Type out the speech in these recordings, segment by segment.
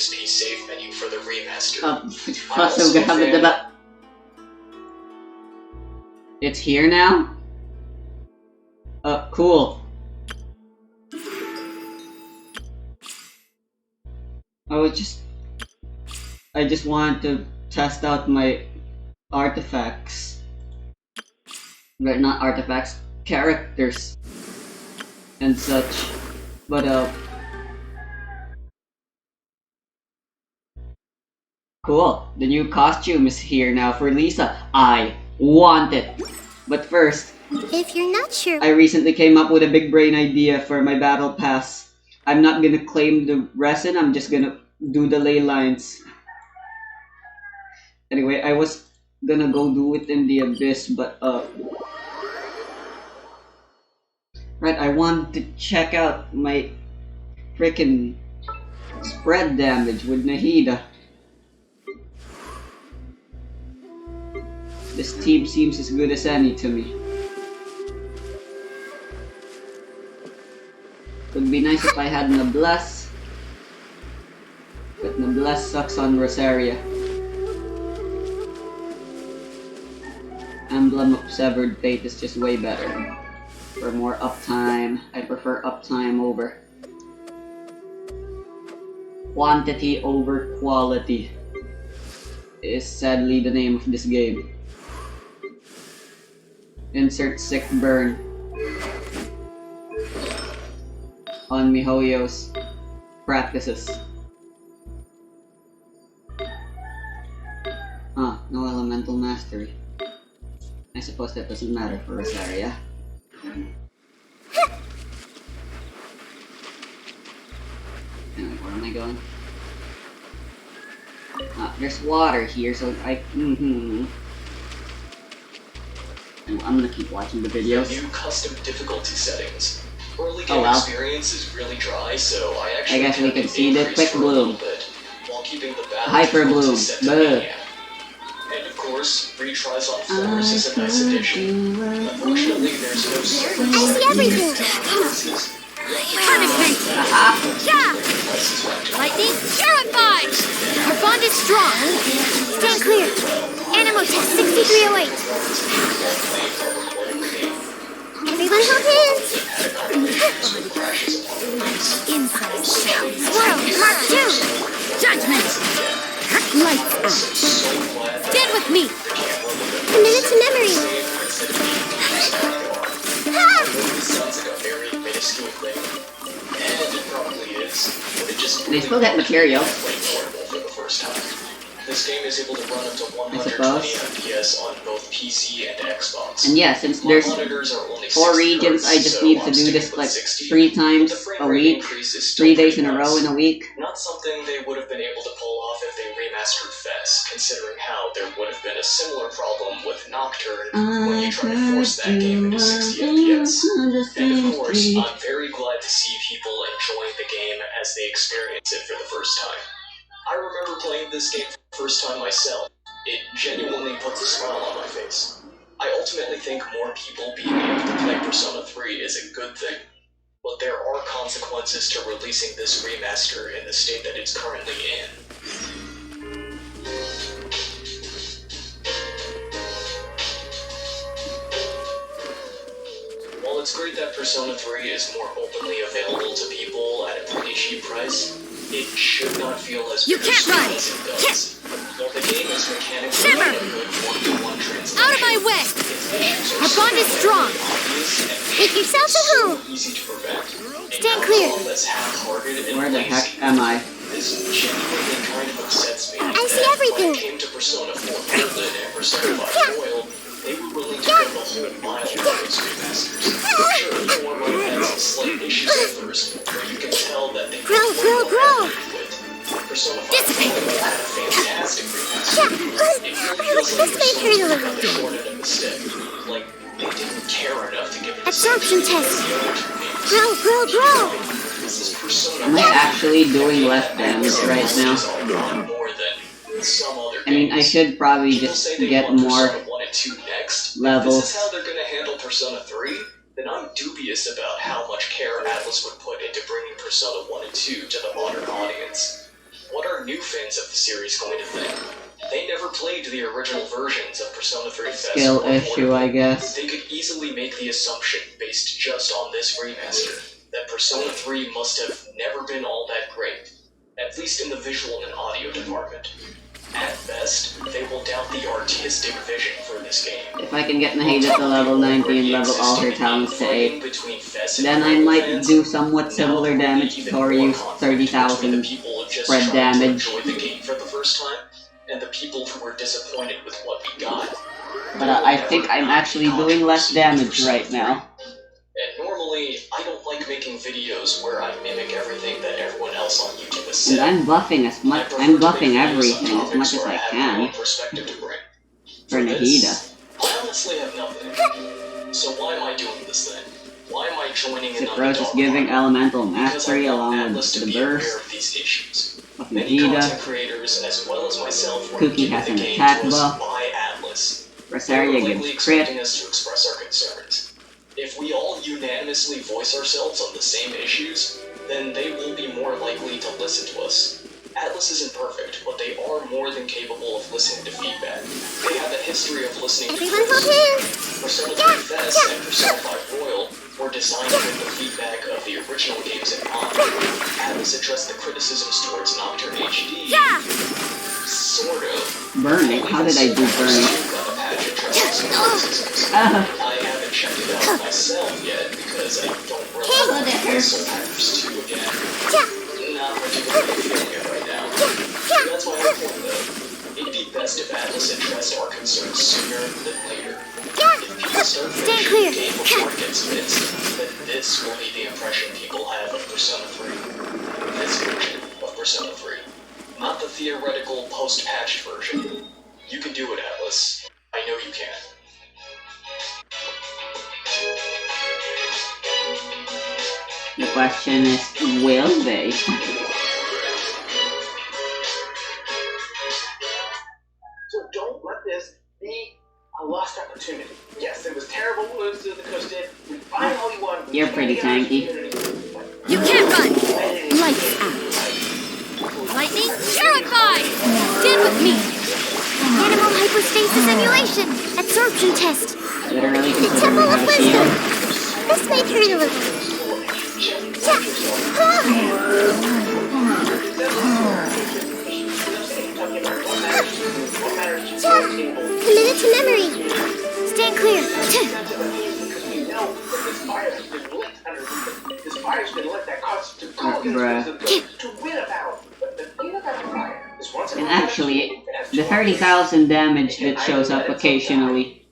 XP save menu for the remaster. It's here now? Cool. I just wanted to test out my artifacts. But not artifacts, characters and such. But cool. The new costume is here now for Lisa. I want it. But first, if you're not sure, I recently came up with a big brain idea for my battle pass. I'm not gonna claim the resin, I'm just gonna do the ley lines. Anyway, I was gonna go do it in the abyss, but right, I wanted to check out my freaking spread damage with Nahida. This team seems as good as any to me. Would be nice if I had Noblesse, but Noblesse sucks on Rosaria. Emblem of Severed Fate is just way better. For more uptime, I prefer uptime over quantity over quality is sadly the name of this game. Insert sick burn on MiHoYo's practices. No elemental mastery. I suppose that doesn't matter for Rosaria. Anyway, where am I going? There's water here, so I'm gonna keep watching the videos. New custom difficulty settings. Early game experience is really dry, so I guess we can see the quick bloom. While keeping the battle Hyper bloom. And of course, retries on floors is a nice addition. Unfortunately, there's no I see everything. Punishment! Yeah! Lightning purified! Our bond is strong. Stand clear. Animal test 6308. Everyone hold hands. Inside sound. Swirl, Mark 2. Judgment! Lights out. Stand with me! A minute to memory. Sounds like a very minuscule thing. And it probably is. But it just They still get material. played portable for the first time. This game is able to run up to 120 FPS on both PC and Xbox. And yeah, since there's Monitors are only 4 6 regions, I hertz, just so need to I'm do this sticking like with 60. 3 But times the frame a rate week, increase is still 3 days in pretty a row in nice. a week. Not something they would have been able to pull off if they remastered Fez, considering how there would have been a similar problem with Nocturne when you try to force that game into 60 FPS. And of course, I'm very glad to see people enjoying the game as they experience it for the first time. I remember playing this game for the first time myself. It genuinely puts a smile on my face. I ultimately think more people being able to play Persona 3 is a good thing. But there are consequences to releasing this remaster in the state that it's currently in. While it's great that Persona 3 is more openly available to people at a pretty cheap price, it should not feel as You can't personal run! as it does. While the game is mechanically Shiver! a good one-to-one translation, Out of my way! Our bond is strong! Make yourself at home. easy to prevent. Stand clear. That's half-hearted and Where the lazy. heck am I? This genuinely kind of upsets me. I see that everything. When it came to Persona 4 Golden and Persona 5 Royal, they were willing to go the whole mile with these remasters. Sure, 4 might have some slight issues at first, but you can tell that they Grow, grow, grow. Persona 5 Dissipate. Royal had a fantastic remaster. This may hurt a little. They shorted a mistake. Like, they didn't care enough to give it a Absorption test. the other two games. Grow, grow, grow. This is Persona Am I actually doing less damage right now? more than some other I mean, I games. should probably People just say they get want more Persona 1 and 2 next. If levels. this is how they're gonna handle Persona 3, then I'm dubious about how much care Atlas would put into bringing Persona 1 and 2 to the modern audience. what are new fans of the series going to think? They never played the original versions of Persona 3 Fest. Skill issue, I guess. They could easily make the assumption, based just on this remaster, that Persona 3 must have never been all that great, at least in the visual and audio department. At best, they will doubt the artistic vision for this game. If I can get Nahida to level 90 and level all her talents to 8, then I might do somewhat similar damage to Toryu's 30,000 spread damage. Enjoy the game for the first time, and the people who were disappointed with what we got. But I think I'm actually doing less damage right now. And normally, I don't like making videos where I mimic everything that everyone else on YouTube has said. And I'm buffing as much. I'm buffing everything as much as I can for Nahida. I honestly have nothing. So why am I doing this then? Why am I joining in on the Rose is dog giving park? elemental Because mastery I want along Atlas with to the be aware burst of these issues. of Many content Nahida. creators, as well as myself, were Cookie giving has the an game attack to us buff. by Atlas. They were Rosaria likely gives expecting crit. us to express our concerns. If we all unanimously voice ourselves on the same issues, then they will be more likely to listen to us. Atlas isn't perfect, but they are more than capable of listening to feedback. They have a history of listening to Everyone hold criticism. hands! Persona 3 Fest and Persona 5 Royal were designed with the feedback of the original games in mind. Atlas addressed the criticisms towards Nocturne HD. Yeah! Sort of. Burning? How did I do burning? Got a patch addressing some criticisms. I haven't checked it out myself yet because I don't really want to play Soul Hackers 2 again. Not particularly feeling it right now. That's my whole point though. It'd be best if Atlas addressed our concerns sooner than later. If people start Stay finishing clear. the game before it gets fixed, then this will be the impression people have of Persona 3. This version of Persona 3. Not the theoretical post-patched version. You can do it, Atlas. I know you can. The question is, will they? So don't let this be a lost opportunity. Yes, it was terrible what the Coast did. We find all you want. You're pretty tanky. You can't run! Lights out. Lightning, purify! Stand with me! Animal hypostasis emulation! Absorption test! Literally considering Temple how of to Wisdom! heal. This may hurt a little. Committed to memory! Stand clear! This fire's been lit that caused to go to win a battle. But the thing about fire is once And actually, the 30,000 damage that shows up occasionally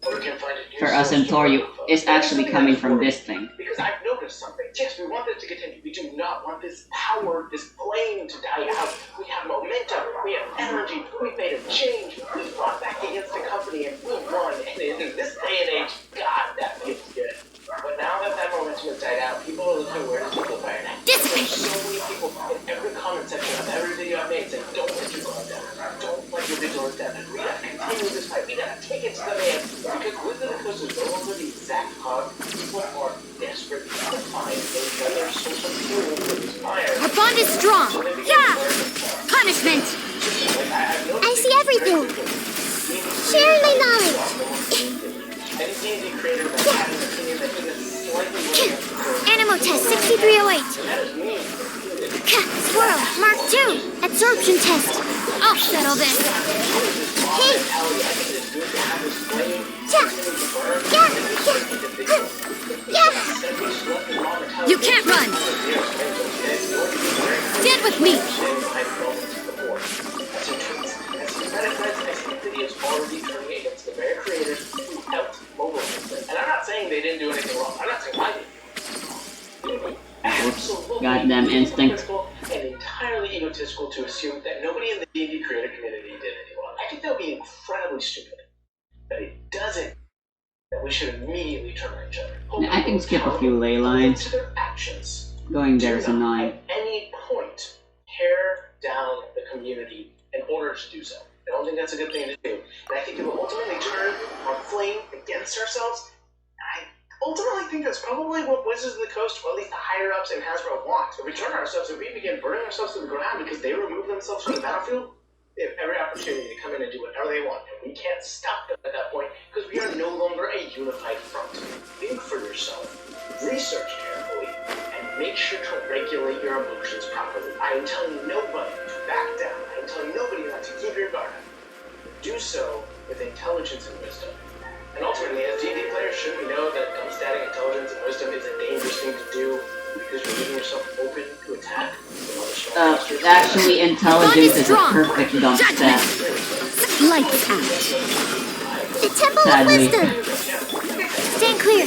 for us and Toryu is actually coming from this thing. Because I've noticed something. Yes, we want this to continue. We do not want this power, this flame to die out. We have momentum. We have energy. We've made a change. We fought back against the company and we won. And in this day and age, God, that feels good. But now that that momentum has died out, people are looking where does the fire now? Dissipate! So many people in every comment section of every video I've made saying, don't let your guard down. Don't let your vigilance down. And we gotta continue this fight. We gotta take it to the man. Because Wizard of the Coast is no longer the exact hug. People are desperate to find another source of fuel for this fire. Our bond is strong! Yeah! Punishment! I see everything! Sharing my knowledge! Any D&D creator that has an opinion that even slightly less Animo test 6308! that is me. Swirl, Mark 2! Absorption test! I'll settle this! Hey! Yeah! You can't run! Stand with me! And I'm not saying they didn't do anything wrong. I'm not saying I did. Goddamn instinct. And entirely egotistical to assume that nobody in the D&D creator community did anything wrong. I think that would be incredibly stupid. That it doesn't. That we should immediately turn on each other. I can skip a few ley lines. To their actions. Going there is Do not annoying. at any point tear down the community in order to do so. I don't think that's a good thing to do. And I think it will ultimately turn our flame against ourselves. I ultimately think that's probably what Wizards of the Coast, or at least the higher-ups in Hasbro, want. If we turn ourselves, if we begin burning ourselves to the ground because they remove themselves from the battlefield, they have every opportunity to come in and do whatever they want, and we can't stop them at that point because we are no longer a unified front. Think for yourself, research carefully, and make sure to regulate your emotions properly. I am telling nobody to back down. I am telling nobody not to keep your guard up. Do so with intelligence and wisdom. And ultimately, as D&D players, should we know that dumbstating intelligence and wisdom is a dangerous thing to do because you're leaving yourself open to attack from other strong monsters? Actually, intelligence is a perfect dump stat. Lights out. The Temple Sadly. of Wisdom! Stand clear.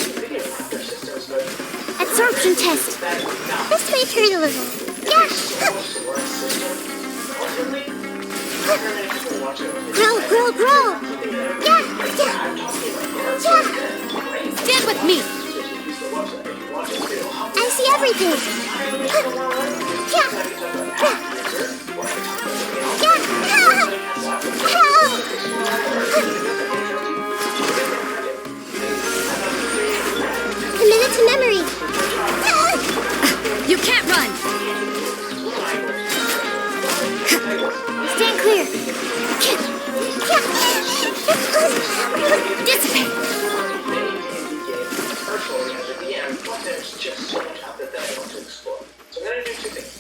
Absorption test. This may hurt a little. Yeah! Grow! Yeah! Stand with me. I see everything. Committed to memory. You can't run. Stand clear. Dissipate. There's just so much out there that I want to explore. So I'm going to do two things.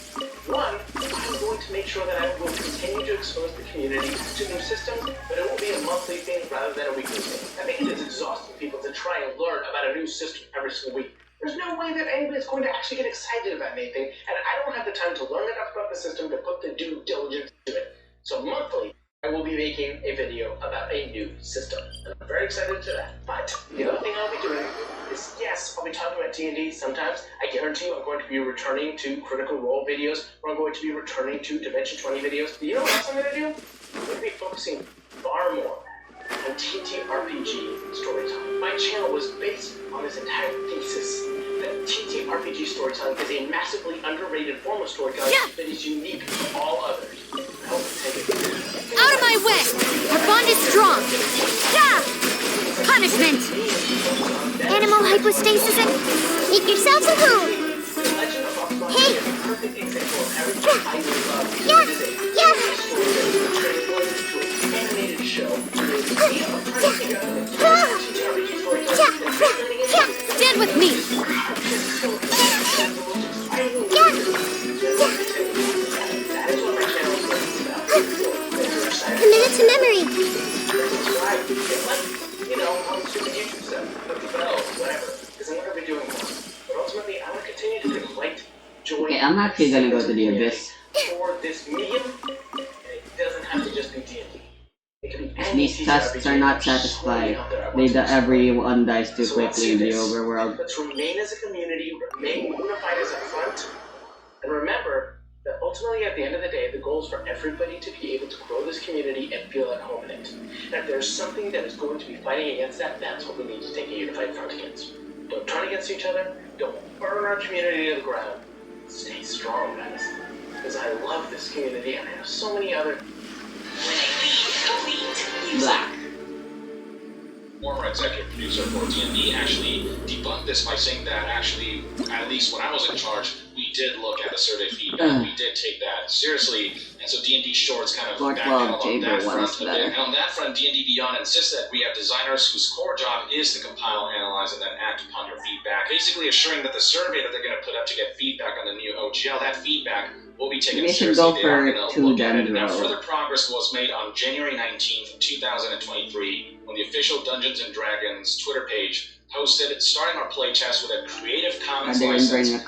One, I'm going to make sure that I will continue to expose the community to new systems, but it will be a monthly thing rather than a weekly thing. I think it is exhausting for people to try and learn about a new system every single week. There's no way that anybody's going to actually get excited about anything, and I don't have the time to learn enough about the system to put the due diligence to it. So monthly, I will be making a video about a new system, and I'm very excited to that. But the other thing I'll be doing is, yes, I'll be talking about D&D sometimes. I guarantee you I'm going to be returning to Critical Role videos, or I'm going to be returning to Dimension 20 videos. But you know what else I'm going to do? I'm going to be focusing far more on TTRPG storytelling. My channel was based on this entire thesis that TTRPG storytelling is a massively underrated form of storytelling that is unique to all others. I hope you take it. Out of my way! Our bond is strong! Yeah! Punishment! Animal hypostasis and make yourselves at home. Hey! Stand with me! Committed to memory. You know, on stupid YouTube stuff, whatever, because I'm going to be doing more. But ultimately, I want to continue to collect joy. Okay, I'm actually gonna go to the Abyss. For this medium, and it doesn't have to just be D&D. It can be any These tests are not satisfied. Everyone dies too quickly in the overworld. Let's remain as a community, remain unified as a front, and remember that ultimately, at the end of the day, the goal is for everybody to be able to grow this community and feel at home in it. And if there's something that is going to be fighting against that, that's what we need to take a unified front against. Don't turn against each other. Don't burn our community to the ground. Stay strong, guys. Because I love this community, and I have so many other... Black. Former executive producer for D&D actually debunked this by saying that actually, at least when I was in charge, we did look at the survey feedback. We did take that seriously, and so D&D Shorts kind of backed out on that front a bit. And on that front, D&D Beyond insists that we have designers whose core job is to compile, analyze, and then act upon your feedback, basically assuring that the survey that they're going to put up to get feedback on the new OGL, that feedback will be taken seriously. Go for two Now, further progress was made on January 19th, 2023, when the official Dungeons & Dragons Twitter page posted starting our playtest with a Creative Commons license and a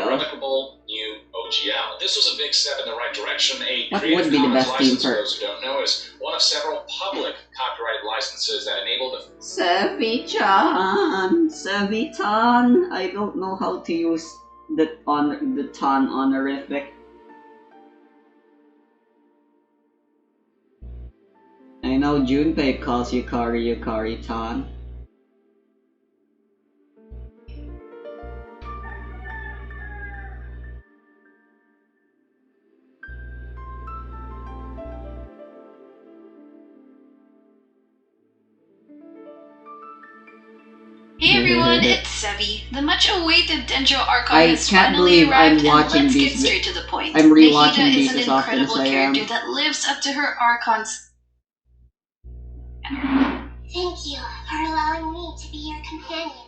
revocable new OGL. This was a big step in the right direction. What would be the best theme for those who don't know is one of several public copyright licenses that enable the Sevitan. I don't know how to use the ton honorific. I know Junpei calls Yukari-tan. Hey everyone, it's Sevi. The much-awaited Dendro Archon I has can't finally believe I'm arrived, and watching let's these get straight to the point. I'm rewatching Nahida these is as an often as incredible I am. character that lives up to her Archon's. Thank you for allowing me to be your companion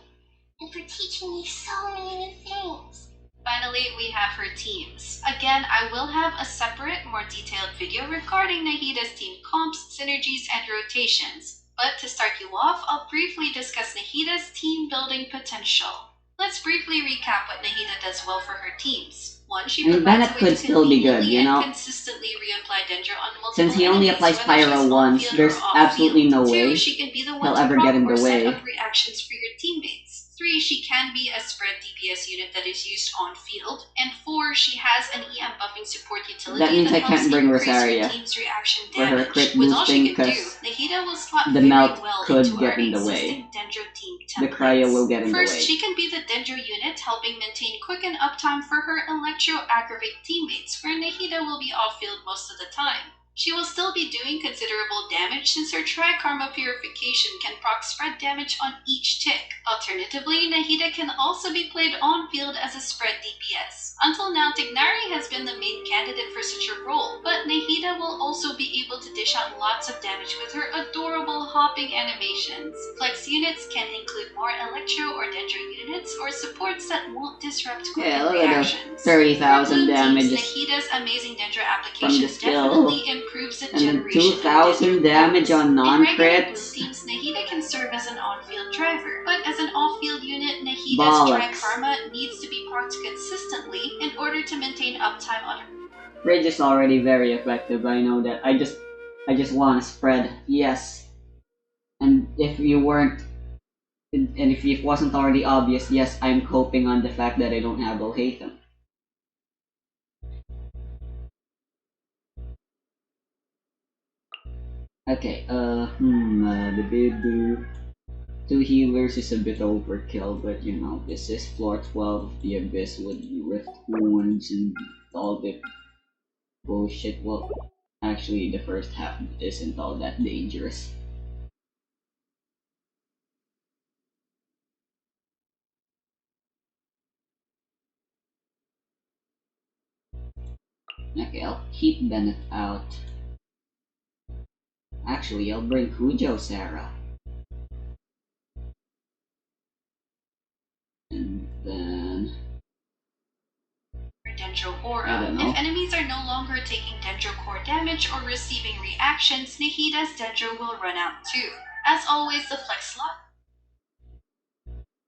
and for teaching me so many new things. Finally, we have her teams. Again, I will have a separate, more detailed video regarding Nahida's team comps, synergies, and rotations. But to start you off, I'll briefly discuss Nahida's team building potential. Let's briefly recap what Nahida does well for her teams. One, she I mean, provides Bennett a way could to still be good, conveniently you know? and consistently reapply Dendro on multiple Since he only enemies, applies whether Pyro she's once, on-field there's or off-field. absolutely no way Two, she can be the one he'll to ever proc get in or the set way. up reactions for your teammates. 3, she can be a spread DPS unit that is used on field. And 4, she has an EM buffing support utility That means I helps can't bring increase Rosaria your team's reaction for her damage. crit With all she boosting, can do, 'cause Nahida will slot the very melt well could into get our in the way. existing Dendro team The templates. cryo will get in the First, way. she can be the Dendro unit, helping maintain quicken uptime for her Electro-Aggravate teammates, where Nahida will be off-field most of the time. She will still be doing considerable damage since her Tri-Karma Purification can proc spread damage on each tick. Alternatively, Nahida can also be played on-field as a spread DPS. Until now, Tignari has been the main candidate for such a role, but Nahida will also be able to dish out lots of damage with her adorable hopping animations. Flex units can include more Electro or Dendro units, or supports that won't disrupt quick Yeah, look at the reactions. 30,000 For blue teams, damage Nahida's amazing Dendro from application the skill. definitely improves the And then generation of 2,000 Dendro damage points. on In regular blue non-crits. teams, Nahida can serve as an on-field driver, but as an off-field unit, Nahida's Bollocks. Tri-Karma needs to be procced consistently in order to maintain uptime on her. Bridge is already very effective, I know that. I just want to spread, yes. And if you weren't, and if it wasn't already obvious, yes, I'm coping on the fact that I don't have Ohatham. Okay, the bid 2 healers is a bit overkill, but you know, this is floor 12 of the Abyss with Rift Wounds and all the bullshit. Well, actually, the first half isn't all that dangerous. Okay, I'll keep Bennett out. Actually, I'll bring Cujo Sarah. And then... Dendro I Aura. don't know. If enemies are no longer taking Dendro core damage or receiving reactions, Nahida's Dendro will run out too. As always, the flex slot.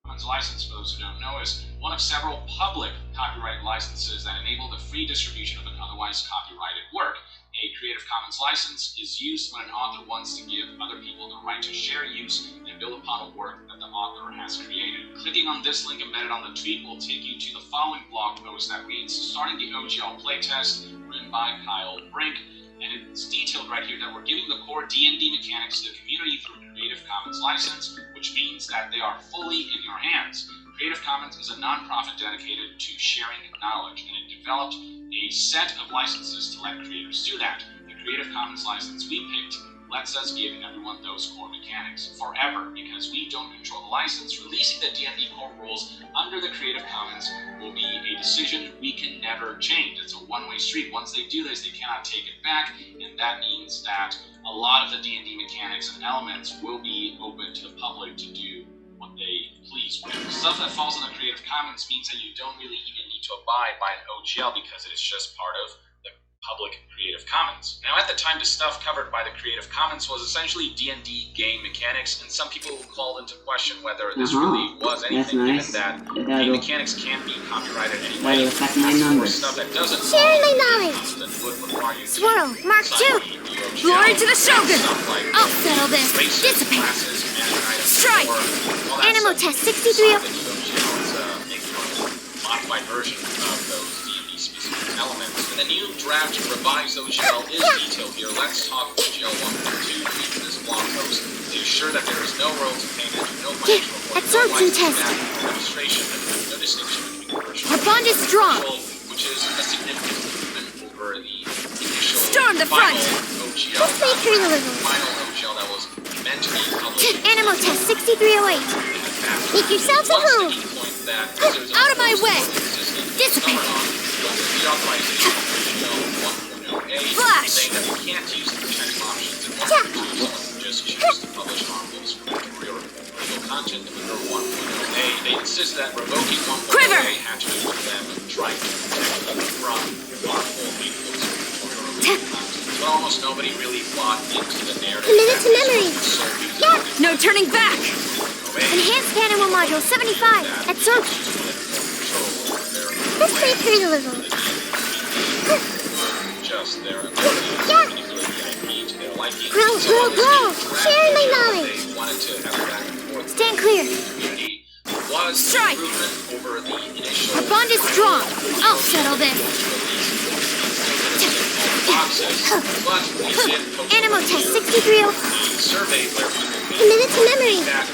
Commons license, for those who don't know, is one of several public copyright licenses that enable the free distribution of an otherwise copyrighted work. A Creative Commons license is used when an author wants to give other people the right to share, use, and build upon a work that the author has created. Clicking on this link embedded on the tweet will take you to the following blog post that reads, starting the OGL playtest, written by Kyle Brink, and it's detailed right here that we're giving the core D&D mechanics to the community through a Creative Commons license, which means that they are fully in your hands. Creative Commons is a non-profit dedicated to sharing knowledge, and it developed a set of licenses to let creators do that. The Creative Commons license we picked lets us give everyone those core mechanics forever, because we don't control the license. Releasing the D&D core rules under the Creative Commons will be a decision we can never change. It's a one-way street. Once they do this, they cannot take it back, and that means that a lot of the D&D mechanics and elements will be open to the public to do what they please with. Stuff that falls in the Creative Commons means that you don't really even need to abide by an OGL because it is just part of the public Creative Commons. Now, at the time, the stuff covered by the Creative Commons was essentially D&D game mechanics, and some people called into question whether this really was anything, nice. given that game mechanics can be copyrighted anyway. That'll affect my For numbers. stuff that doesn't Sharing my knowledge. that would require you to Swirl, Mark sign 2. the OGL. Glory to the Shogun! Stuff like I'll settle this. races, Dissipate. classes, magic items, Strike. or all that Animal stuff. test 63. It's a modified version of those D&D specific elements. And the new draft revised OGL is detailed here. Let's talk OGL 1.2. Read this blog post to ensure that there is no royalty payment, no financial report, no absorption license test. back, no registration, and no distinction between commercial Our bond is strong. which is a significant improvement over the initial Storm the front. final OGL. Just wait for your little. Final OGL that was meant to be published. Animal test 6308. Make yourselves at home. Out of my way. Dissipate. Flash. Saying that we can't use the protective options and just choose to publish harmful discriminatory or illegal content under 1.0a. They insist that revoking 1.0a had to do with them trying to protect them from harmful illegal discriminatory or illegal content. But almost nobody really bought into the narrative. Commit it to memory. No turning back. Enhanced Animal Module 75. Absorption. This may hurt a little. Just their ability to manipulate the IP to their liking. Grow. Share my knowledge. They wanted to have a back and forth. Stand clear. Community was Strike. improvement over the initial Our bond is strong. I'll settle this. boxes, but we did post Animal test 630. the survey where people Commit it to memory. back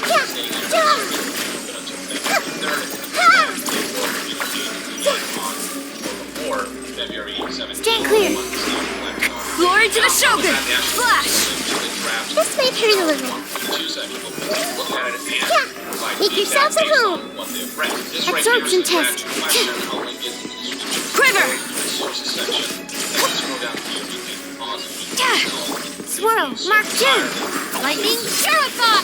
before February 17th. Stand clear. Glory to the Shogun. Flash. This may hurt a little. Make yourselves at home. Absorption test. Quiver. Swirl. Mark 2. Lightning. Purify.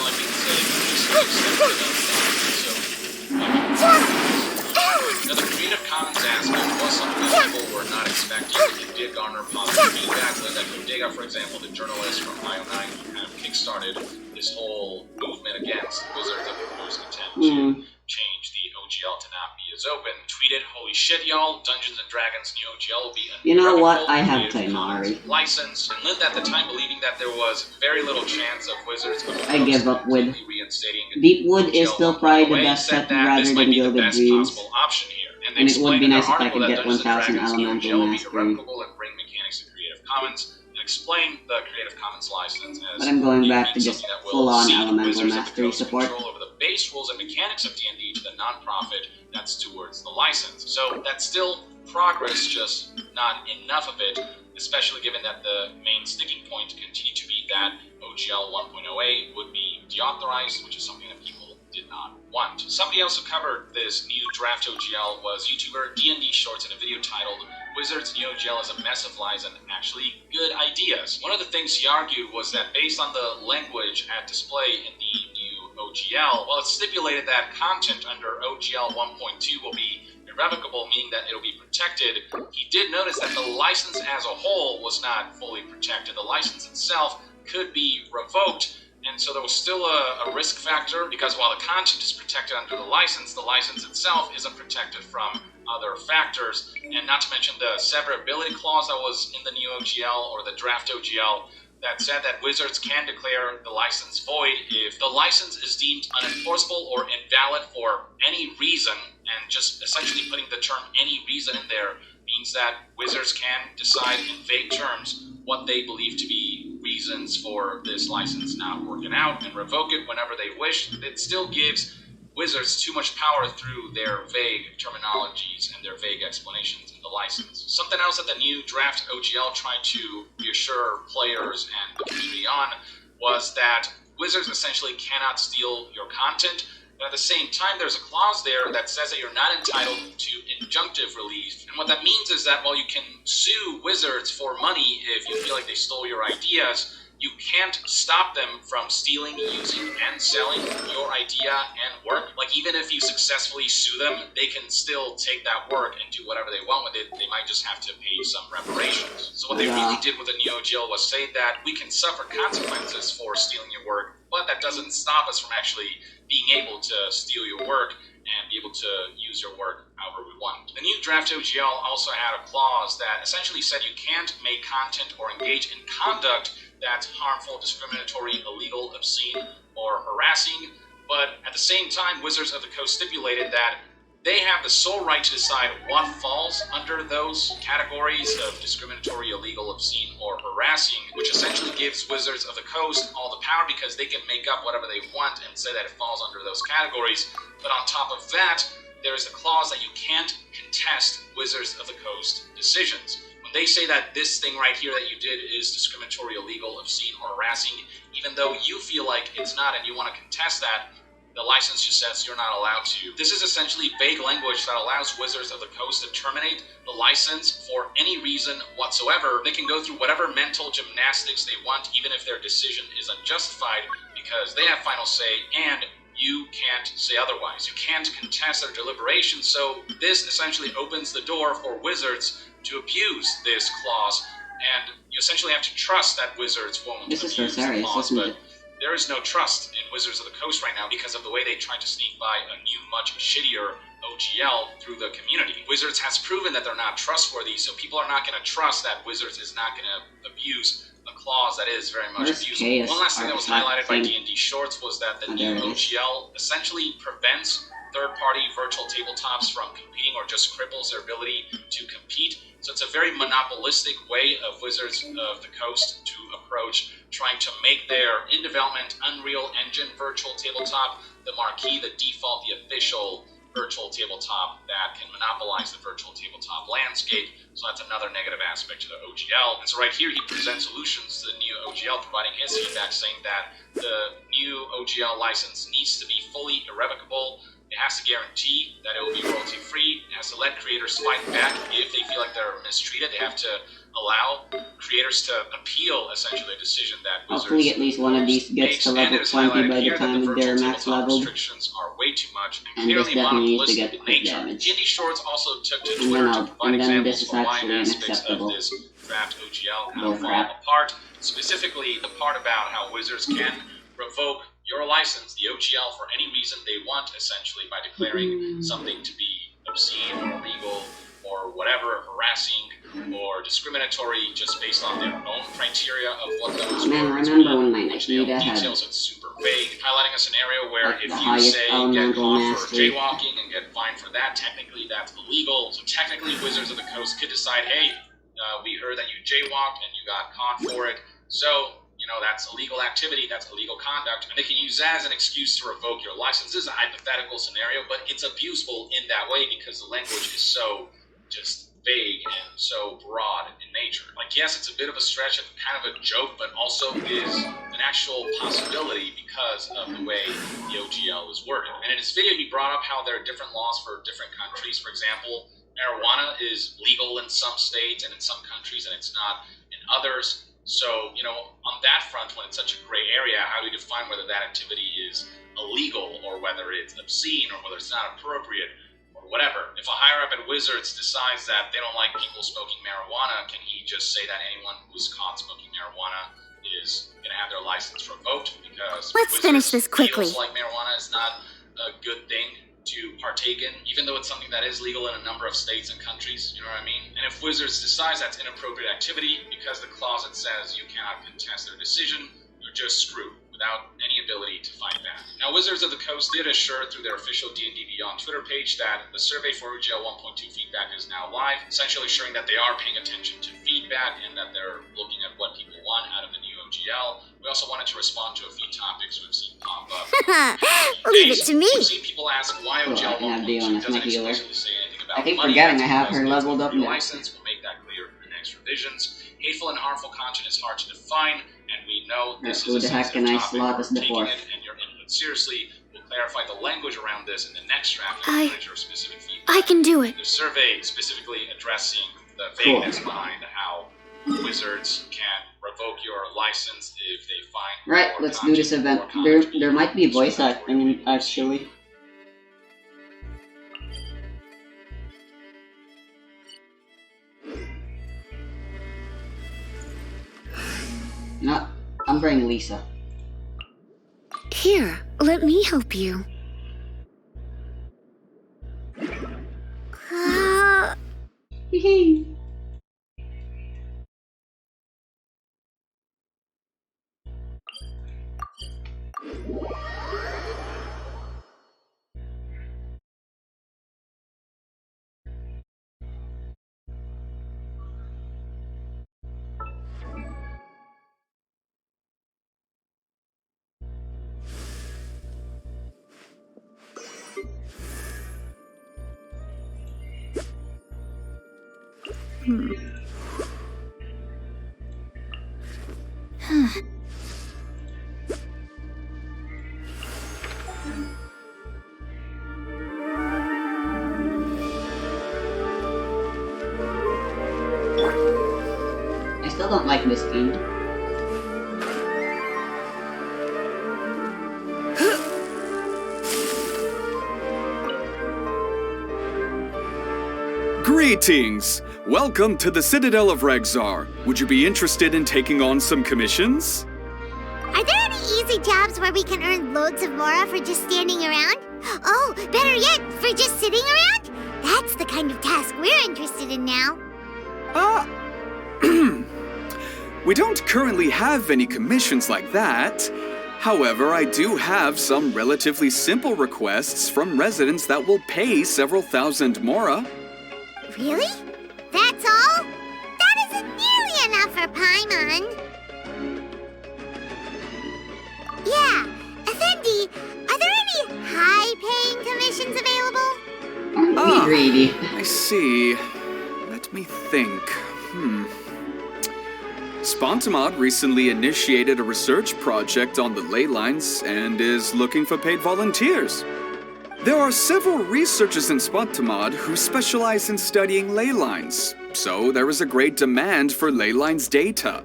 Now, the Creative Commons aspect was something that people were not expecting. It did garner positive feedback. Linda Codega, for example, the journalist from IO9, kind of kickstarted this whole movement against Wizards of the Coast attempt to change the OGL to not be as open. Tweeted, "Holy shit, y'all! Dungeons and Dragons new OGL will be an You know what? I have Creative Commons Tainari. license." And Linda at the time believing that there was very little chance of Wizards of the Coast I give up with. reinstating Deepwood is OGL still probably the 1.0a, best said set that rather this than might be the Gilded best Dreams. possible option here. And they And it would explained be in their nice if I article could that get Dungeons and 1000 Dragons new Elemental OGL will be Mastery. irrevocable and bring mechanics to Creative Commons, and explain the Creative Commons license as But I'm going back to being just something that will full-on cede Elemental Wizards of the Mastery Coast support. control over the base rules and mechanics of D&D to the non-profit that stewards the license. So that's still progress, just not enough of it, especially given that the main sticking point continued to be that OGL 1.0a would be deauthorized, which is something that people did not want. Somebody else who covered this new draft OGL was YouTuber D&D Shorts in a video titled "Wizards New OGL is a mess of lies and actually good ideas." One of the things he argued was that based on the language at display in the new OGL, well, it stipulated that content under OGL 1.2 will be irrevocable, meaning that it'll be protected. He did notice that the license as a whole was not fully protected. The license itself could be revoked, and so there was still a risk factor, because while the content is protected under the license itself isn't protected from other factors, and not to mention the severability clause that was in the new OGL or the draft OGL that said that Wizards can declare the license void if the license is deemed unenforceable or invalid for any reason, and just essentially putting the term "any reason" in there means that Wizards can decide in vague terms what they believe to be reasons for this license not working out and revoke it whenever they wish. It still gives Wizards too much power through their vague terminologies and their vague explanations in the license. Something else that the new draft OGL tried to reassure players and the community on was that Wizards essentially cannot steal your content, but at the same time there's a clause there that says that you're not entitled to injunctive relief. And what that means is that while you can sue Wizards for money if you feel like they stole your ideas, you can't stop them from stealing, using, and selling your idea and work. Like, even if you successfully sue them, they can still take that work and do whatever they want with it. They might just have to pay you some reparations. So what they really did with the Neo OGL was say that we can suffer consequences for stealing your work, but that doesn't stop us from actually being able to steal your work and be able to use your work however we want. The new draft OGL also had a clause that essentially said you can't make content or engage in conduct that's harmful, discriminatory, illegal, obscene, or harassing, but at the same time, Wizards of the Coast stipulated that they have the sole right to decide what falls under those categories of discriminatory, illegal, obscene, or harassing, which essentially gives Wizards of the Coast all the power because they can make up whatever they want and say that it falls under those categories. But on top of that, there is a clause that you can't contest Wizards of the Coast decisions. They say that this thing right here that you did is discriminatory, illegal, obscene, or harassing, even though you feel like it's not and you want to contest that, The license just says you're not allowed to. This is essentially vague language that allows Wizards of the Coast to terminate the license for any reason whatsoever. They can go through whatever mental gymnastics they want, even if their decision is unjustified, because they have final say, and you can't say otherwise. You can't contest their deliberations, so this essentially opens the door for Wizards to abuse this clause, and you essentially have to trust that Wizards won't This is abuse so the serious, clause, isn't but it? there is no trust in Wizards of the Coast right now because of the way they tried to sneak by a new, much shittier OGL through the community. Wizards has proven that they're not trustworthy, so people are not going to trust that Wizards is not going to abuse a clause that is very much Where's abusable. Chaos One last thing that was highlighted by Artifact D&D Shorts was that the Oh, new there it is. OGL essentially prevents third-party virtual tabletops from competing or just cripples their ability to compete. So it's a very monopolistic way of Wizards of the Coast to approach trying to make their in-development Unreal Engine virtual tabletop the marquee, the default, the official virtual tabletop that can monopolize the virtual tabletop landscape. So that's another negative aspect to the OGL. And so right here he presents solutions to the new OGL, providing his feedback saying that the new OGL license needs to be fully irrevocable. It has to guarantee that it will be royalty free. It has to let creators fight back if they feel like they're mistreated. They have to allow creators to appeal essentially a decision that Wizards Hopefully at least one of these gets makes. to And level it is 20 highlighted by the here that time the they're virtual max tabletop leveled. restrictions are way too much and And this clearly definitely needs to monopolistic get in quick nature. damage. D&D Shorts also took to And Twitter then to provide and then examples this is of why actually aspects of unacceptable. this draft OGL Bull have fallen crap. apart. Specifically, the part about how Wizards can revoke your license, the OGL, for any reason they want, essentially by declaring something to be obscene or illegal or whatever, harassing or discriminatory, just based on their own criteria of what those Man, words remember mean, when my which they don't Nikita had detail, so it's super vague, highlighting a scenario where like if the you highest say get elemental caught for mastery. jaywalking and get fined for that, technically that's illegal. So technically Wizards of the Coast could decide, hey, we heard that you jaywalked and you got caught for it, so that's illegal activity, that's illegal conduct, and they can use that as an excuse to revoke your license. This is a hypothetical scenario, but it's abusable in that way because the language is so just vague and so broad in nature. Like, yes, it's a bit of a stretch and kind of a joke, but also is an actual possibility because of the way the OGL is worded. And in his video, he brought up how there are different laws for different countries. For example, marijuana is legal in some states and in some countries, and it's not in others. So, on that front, when it's such a gray area, how do you define whether that activity is illegal or whether it's obscene or whether it's not appropriate or whatever? If a higher up at Wizards decides that they don't like people smoking marijuana, can he just say that anyone who's caught smoking marijuana is going to have their license revoked because Let's Wizards finish this quickly. feels like marijuana is not a good thing to partake in, even though it's something that is legal in a number of states and countries, you know what I mean? And if Wizards decides that's inappropriate activity, because the clause that says you cannot contest their decision, you're just screwed without any ability to fight back. Now, Wizards of the Coast did assure through their official D&D Beyond Twitter page that the survey for OGL 1.2 feedback is now live, essentially assuring that they are paying attention to feedback and that they're looking at what people want out of the new OGL. We also wanted to respond to a few topics we've seen pop up. Leave it to me. We've seen people ask why Cool, I OGL can have Dion 1.2 as my doesn't healer. explicitly say anything about I keep money. forgetting That's I have because her it's leveled up a new now. license. We'll make that clear in the next revisions. Hateful and harmful content is hard to define, and we know this Who is a the heck sensitive can I topic. slot as the Taking fourth? it and your input seriously. We'll clarify the language around this in the next draft I- and your specific feedback. I can do it. The survey specifically addressing the Cool. vagueness behind how Wizards can revoke your license if they find Right, your let's do this content event. or There conduct there might be voice discriminatory acting or actually. No, I'm bringing Lisa. Here, let me help you. Hee like this game. Greetings! Welcome to the Citadel of Regzar. Would you be interested in taking on some commissions? Are there any easy jobs where we can earn loads of Mora for just standing around? Oh, better yet, for just sitting around? That's the kind of task we're interested in now. We don't currently have any commissions like that. However, I do have some relatively simple requests from residents that will pay several thousand Mora. Really? That's all? That isn't nearly enough for Paimon. Yeah, Effendi, are there any high-paying commissions available? Aren't we greedy? I see. Let me think. Spontamod recently initiated a research project on the ley lines and is looking for paid volunteers. There are several researchers in Spontamod who specialize in studying ley lines, so there is a great demand for ley lines data.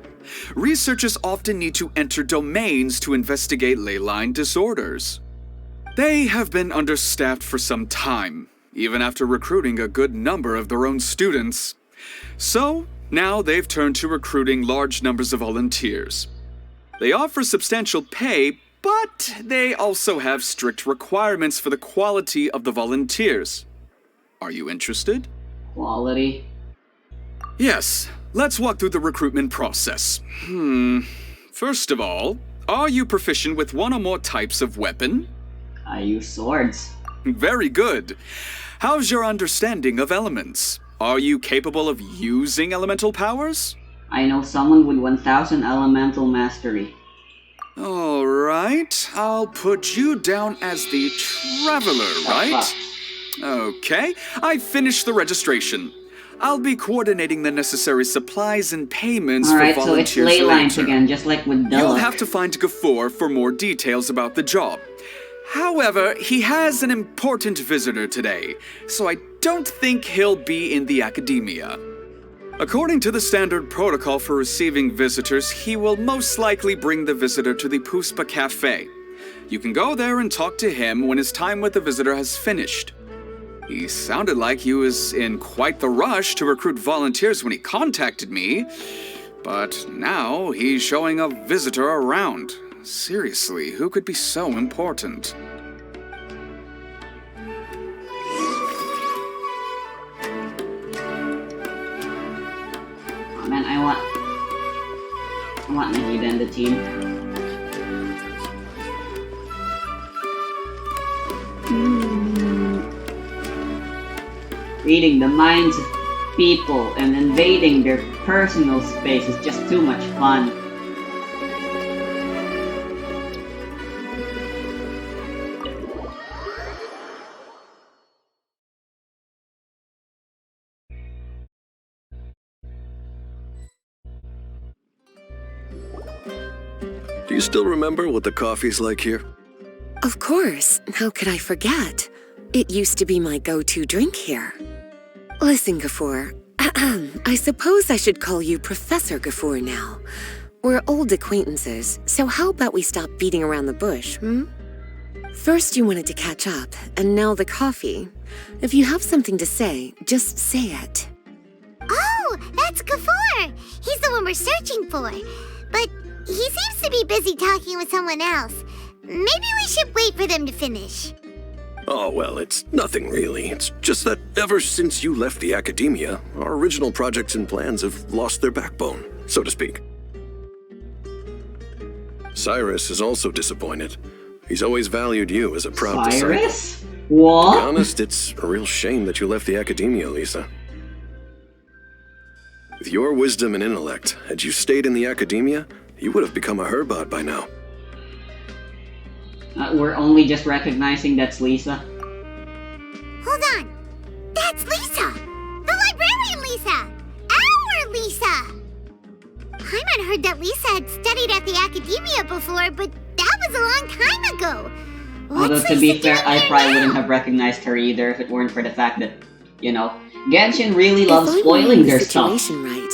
Researchers often need to enter domains to investigate ley line disorders. They have been understaffed for some time, even after recruiting a good number of their own students. So, now they've turned to recruiting large numbers of volunteers. They offer substantial pay, but they also have strict requirements for the quality of the volunteers. Are you interested? Quality. Yes, let's walk through the recruitment process. First of all, are you proficient with one or more types of weapon? I use swords. Very good. How's your understanding of elements? Are you capable of using elemental powers? I know someone with 1000 elemental mastery. Alright, I'll put you down as the Traveler, right? Okay, I've finished the registration. I'll be coordinating the necessary supplies and payments Alright, for so it's volunteers ley lines later. again, just like with Della. You'll have to find Gafoor for more details about the job. However, he has an important visitor today, so I don't think he'll be in the academia. According to the standard protocol for receiving visitors, he will most likely bring the visitor to the Puspa Cafe. You can go there and talk to him when his time with the visitor has finished. He sounded like he was in quite the rush to recruit volunteers when he contacted me, but now he's showing a visitor around. Seriously, who could be so important? Oh man, I want Nahida in the team. Reading the minds of people and invading their personal space is just too much fun. Do you still remember what the coffee's like here? Of course. How could I forget? It used to be my go-to drink here. Listen, Gafoor. I suppose I should call you Professor Gafoor now. We're old acquaintances, so how about we stop beating around the bush, First you wanted to catch up, and now the coffee. If you have something to say, just say it. Oh, that's Gafoor! He's the one we're searching for. But he seems to be busy talking with someone else. Maybe we should wait for them to finish. Oh, well, it's nothing really. It's just that ever since you left the academia, our original projects and plans have lost their backbone, so to speak. Cyrus is also disappointed. He's always valued you as a proud disciple. Cyrus? What? To be honest, it's a real shame that you left the academia, Lisa. With your wisdom and intellect, had you stayed in the academia, you would have become a Herbot by now. We're only just recognizing that's Lisa. Hold on! That's Lisa! The librarian Lisa! Our Lisa! Paimon heard that Lisa had studied at the academia before, but that was a long time ago. Although, to be fair, I probably wouldn't have recognized her either if it weren't for the fact that, you know, Genshin really loves spoiling their stuff. Right.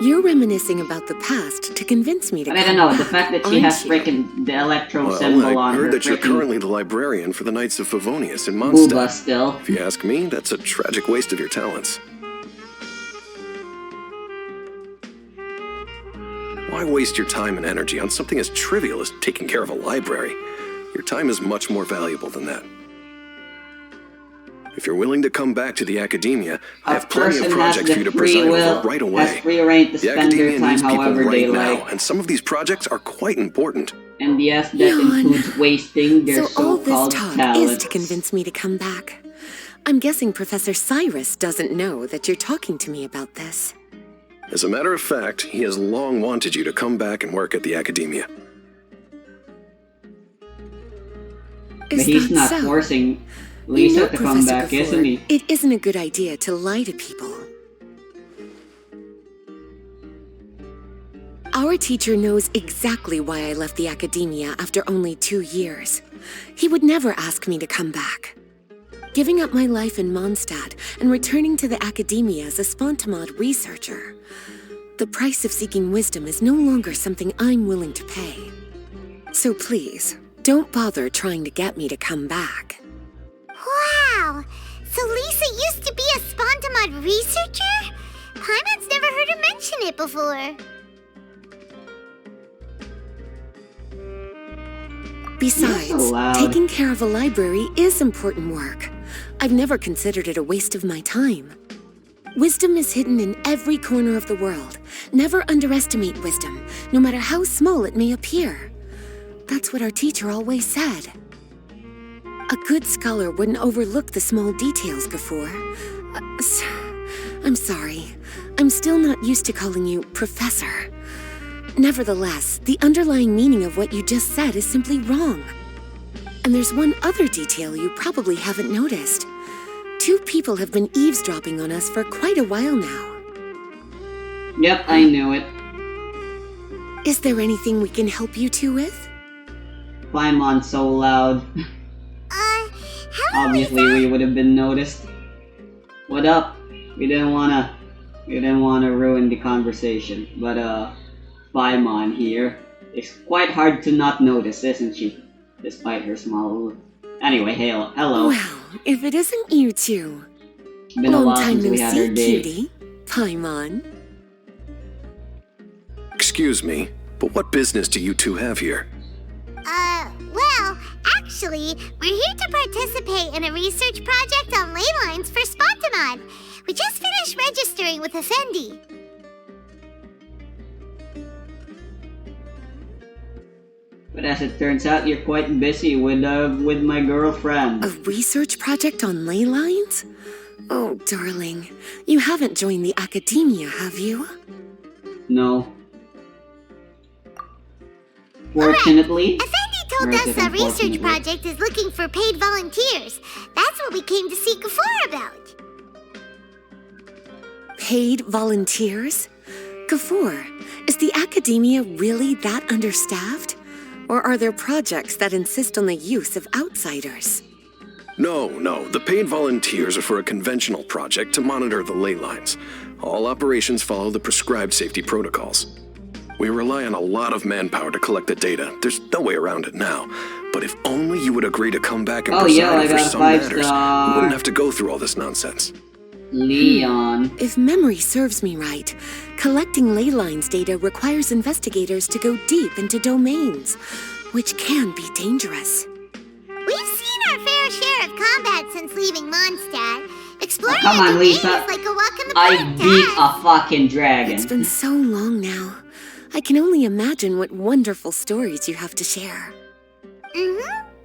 You're reminiscing about the past to convince me to But I come don't know, the back, fact that she has aren't you? freaking the electro symbol Well, I on her heard that you're freaking currently the librarian for the Knights of Favonius in booba Mondstadt. still. If you ask me, that's a tragic waste of your talents. Why waste your time and energy on something as trivial as taking care of a library? Your time is much more valuable than that. If you're willing to come back to the Academia, I have plenty of projects for you to preside over right has away. free reign to The spend their Academia time needs people however they right now, like. and some of these projects are quite important. And yes, that Yawn. includes wasting their So all this so-called talk talents. is to convince me to come back. I'm guessing Professor Cyrus doesn't know that you're talking to me about this. As a matter of fact, he has long wanted you to come back and work at the Academia. But Is he's that not so? forcing You Lisa know, to come Professor back, Gafford, isn't he? it isn't a good idea to lie to people. Our teacher knows exactly why I left the Academia after only 2 years. He would never ask me to come back. Giving up my life in Mondstadt and returning to the Academia as a Spontamod researcher. The price of seeking wisdom is no longer something I'm willing to pay. So please, don't bother trying to get me to come back. Wow! So Lisa used to be a Spontamod researcher? Paimon's never heard her mention it before. Besides, You're so loud. taking care of a library is important work. I've never considered it a waste of my time. Wisdom is hidden in every corner of the world. Never underestimate wisdom, no matter how small it may appear. That's what our teacher always said. A good scholar wouldn't overlook the small details, Gafford. I'm sorry. I'm still not used to calling you Professor. Nevertheless, the underlying meaning of what you just said is simply wrong. And there's one other detail you probably haven't noticed. 2 people have been eavesdropping on us for quite a while now. Yep, I knew it. Is there anything we can help you two with? Paimon's so loud. Hello, Obviously, Lisa? we would have been noticed. What up? We didn't wanna ruin the conversation, but Paimon here is quite hard to not notice, isn't she? Despite her small. Anyway, hello. Well, if it isn't you two. Been a Long while time since no we had see, our date. cutie. Paimon. Excuse me, but what business do you two have here? Well, actually, we're here to participate in a research project on ley lines for Spontamod. We just finished registering with Effendi. But as it turns out, you're quite busy with my girlfriend. A research project on ley lines? Oh, darling. You haven't joined the Academia, have you? No. Fortunately. Effendi told Or is us it the research unfortunately? project is looking for paid volunteers. That's what we came to see Gafford about. Paid volunteers? Gafford, is the Academia really that understaffed? Or are there projects that insist on the use of outsiders? No. The paid volunteers are for a conventional project to monitor the ley lines. All operations follow the prescribed safety protocols. We rely on a lot of manpower to collect the data. There's no way around it now. But if only you would agree to come back and Oh, preside yeah, I over got a some 5 matters, star. we wouldn't have to go through all this nonsense. Leon. If memory serves me right, collecting ley lines data requires investigators to go deep into domains, which can be dangerous. We've seen our fair share of combat since leaving Mondstadt. Exploring Oh, come the on, domain Lisa. is like a walk in the I park beat task. a fucking dragon. It's been so long now. I can only imagine what wonderful stories you have to share.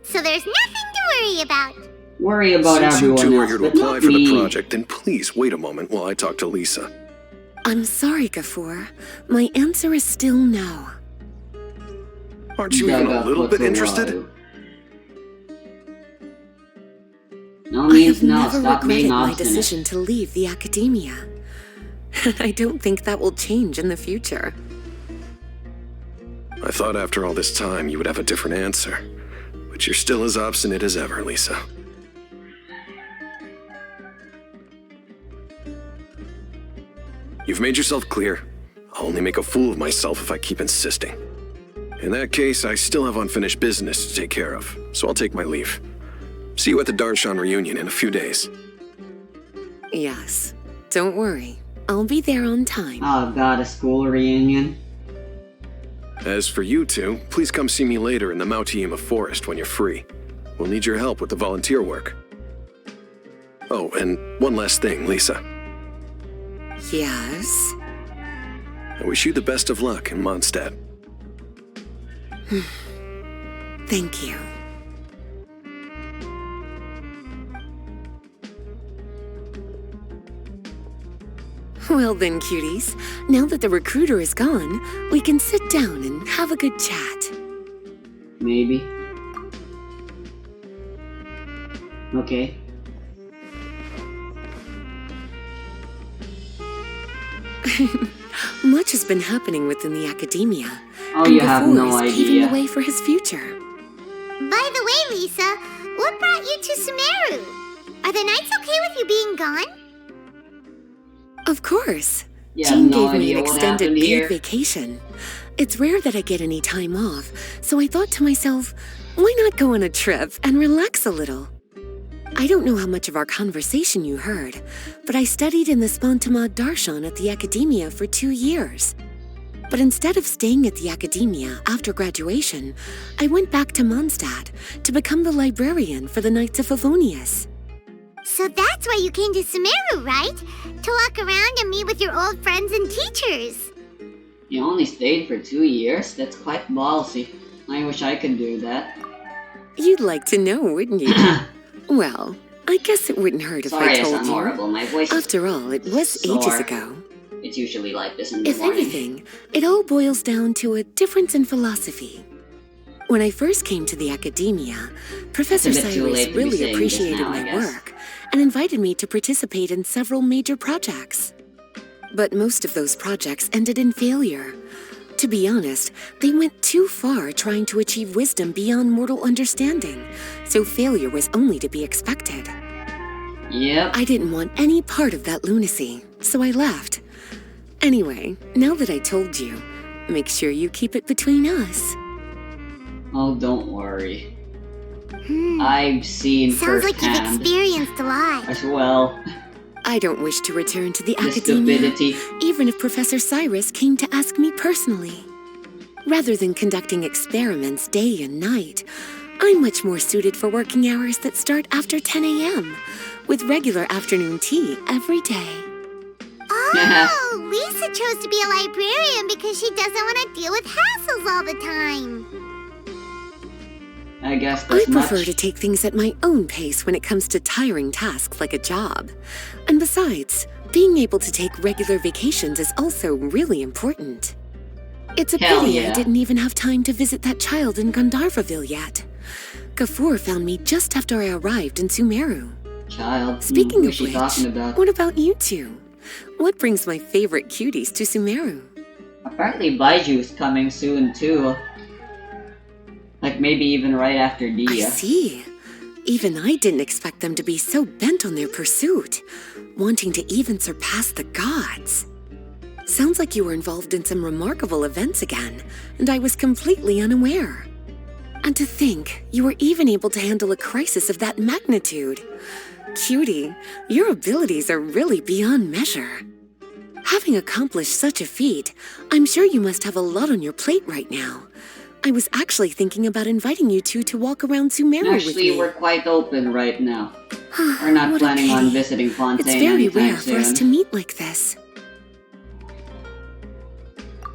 So there's nothing to worry about. Worry about Since you everyone two are else, here to but apply not for the me. project, then please wait a moment while I talk to Lisa. I'm sorry, Gafford. My answer is still no. Aren't you even a Gaga little puts bit a interested? while. No I means have no. never Stop being regretted my obstinate. decision to leave the Academia. And I don't think that will change in the future. I thought after all this time you would have a different answer. But you're still as obstinate as ever, Lisa. You've made yourself clear. I'll only make a fool of myself if I keep insisting. In that case, I still have unfinished business to take care of, so I'll take my leave. See you at the Darshan reunion in a few days. Yes, don't worry. I'll be there on time. Oh god, a school reunion. As for you two, please come see me later in the Mautiima Forest when you're free. We'll need your help with the volunteer work. Oh, and one last thing, Lisa. Yes? I wish you the best of luck in Mondstadt. Thank you. Well then, cuties, now that the recruiter is gone, we can sit down and have a good chat. Maybe. Okay. Much has been happening within the academia. Oh, and you have Gafur no is paving the idea. way for his future. By the way, Lisa, what brought you to Sumeru? Are the Knights okay with you being gone? Of course. You have Jean no gave me idea an what extended happened paid here. vacation. It's rare that I get any time off, so I thought to myself, why not go on a trip and relax a little? I don't know how much of our conversation you heard, but I studied in the Spantamad Darshan at the Academia for 2 years. But instead of staying at the Academia after graduation, I went back to Mondstadt to become the librarian for the Knights of Favonius. So that's why you came to Sumeru, right? To walk around and meet with your old friends and teachers. You only stayed for 2 years? That's quite ballsy. I wish I could do that. You'd like to know, wouldn't you? Well, I guess it wouldn't hurt if Sorry, I told I'm you. horrible. My voice is After all, it was ages sore. ago. It's usually like this in the If morning. anything, it all boils down to a difference in philosophy. When I first came to the Academia, Professor It's a bit too late Cyrus to be really saying this appreciated now, I my guess. work and invited me to participate in several major projects. But most of those projects ended in failure. To be honest, they went too far trying to achieve wisdom beyond mortal understanding, so failure was only to be expected. Yep. I didn't want any part of that lunacy, so I left. Anyway, now that I told you, make sure you keep it between us. Oh, don't worry. I've seen Sounds like you've firsthand experienced a lot. as well. I don't wish to return to the The Academia, stupidity. even if Professor Cyrus came to ask me personally. Rather than conducting experiments day and night, I'm much more suited for working hours that start after 10 a.m., with regular afternoon tea every day. Oh, Lisa chose to be a librarian because she doesn't want to deal with hassles all the time. I guess I that's prefer much. to take things at my own pace when it comes to tiring tasks like a job. And besides, being able to take regular vacations is also really important. It's a Hell pity yeah. I didn't even have time to visit that child in Gandharvaville yet. Gafur found me just after I arrived in Sumeru. Child. Speaking who's of she which, talking about? what about you two? What brings my favorite cuties to Sumeru? Apparently Baiju's coming soon too. Like maybe even right after I Dia. see. Even I didn't expect them to be so bent on their pursuit, wanting to even surpass the gods. Sounds like you were involved in some remarkable events again, and I was completely unaware. And to think, you were even able to handle a crisis of that magnitude. Cutie, your abilities are really beyond measure. Having accomplished such a feat, I'm sure you must have a lot on your plate right now. I was actually thinking about inviting you two to walk around Sumeru with Actually, me. we're quite open right now. We're not What a planning on pity. visiting Fontaine It's very anytime rare for us soon. to meet like this.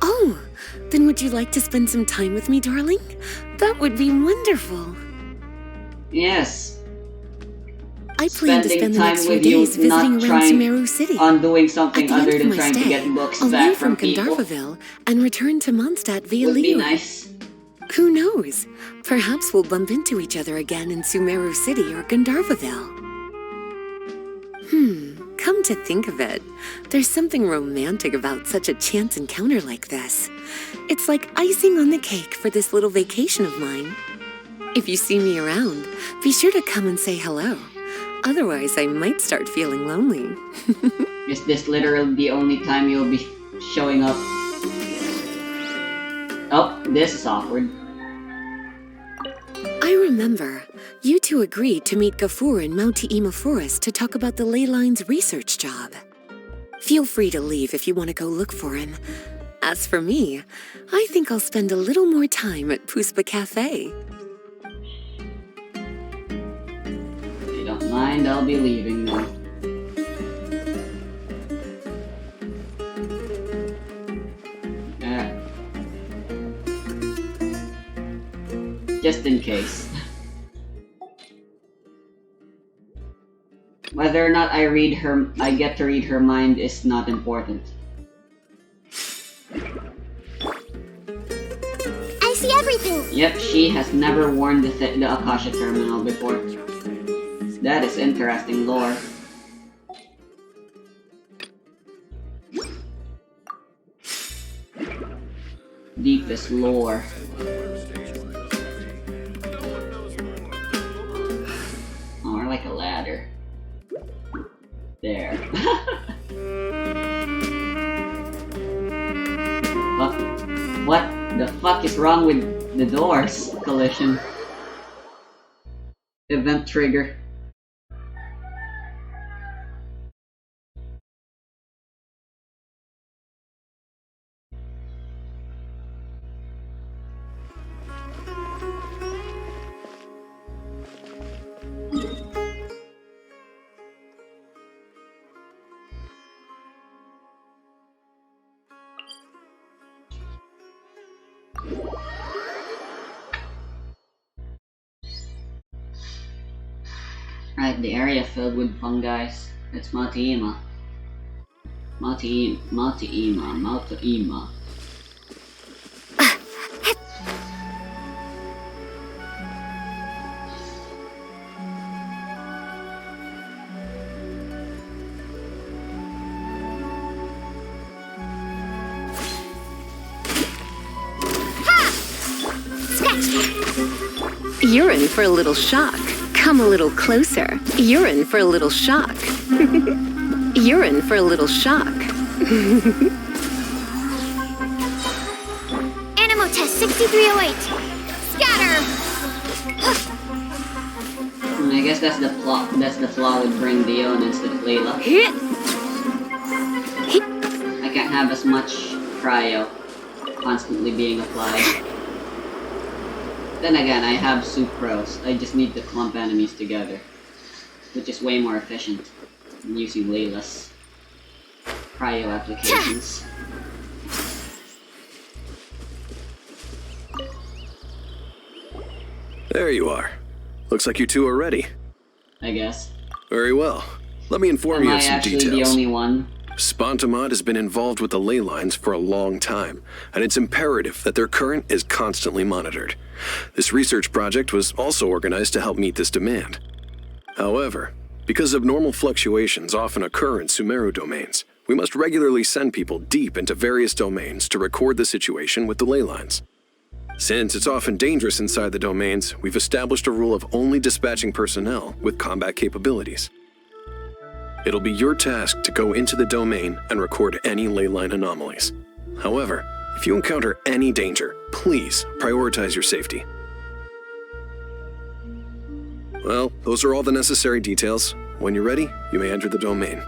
Oh, then would you like to spend some time with me, darling? That would be wonderful. Yes. I plan to Spending spend the time next few with you, days visiting not around trying Sumeru City. on doing At something the end other of than my trying to stay, get books I'll back leave from people. Gandharvaville and return to Mondstadt via Would be Liyue. nice. Who knows? Perhaps we'll bump into each other again in Sumeru City or Gandharvaville. Come to think of it, there's something romantic about such a chance encounter like this. It's like icing on the cake for this little vacation of mine. If you see me around, be sure to come and say hello. Otherwise, I might start feeling lonely. Is this literally the only time you'll be showing up Oh, this is awkward. I remember. You two agreed to meet Gafur in Mount Te'ima Forest to talk about the ley lines research job. Feel free to leave if you want to go look for him. As for me, I think I'll spend a little more time at Puspa Cafe. If you don't mind, I'll be leaving now. Just in case. Whether or not I get to read her mind is not important. I see everything. Yep, she has never worn the Akasha Terminal before. That is interesting lore. Deepest lore. Or like a ladder. There. Fuck. What the fuck is wrong with the doors? Collision. Event trigger. Right, the area filled with fungi. It's Mount Te'ima. Mount Te'ima. You're in for a little shock. Come a little closer. You're in for a little shock. You're in for a little shock. Animal test 6308. Scatter! I guess that's the flaw. That's the flaw with bring Dion instead of Layla. I can't have as much cryo constantly being applied. Then again, I have sucrose. I just need to clump enemies together, which is way more efficient than using Layla's cryo applications. There you are. Looks like you two are ready. I guess. Very well. Let me inform you of some details. Am I actually the only one? Spontamod has been involved with the ley lines for a long time, and it's imperative that their current is constantly monitored. This research project was also organized to help meet this demand. However, because abnormal fluctuations often occur in Sumeru domains, we must regularly send people deep into various domains to record the situation with the ley lines. Since it's often dangerous inside the domains, we've established a rule of only dispatching personnel with combat capabilities. It'll be your task to go into the domain and record any ley line anomalies. However, if you encounter any danger, please prioritize your safety. Well, those are all the necessary details. When you're ready, you may enter the domain.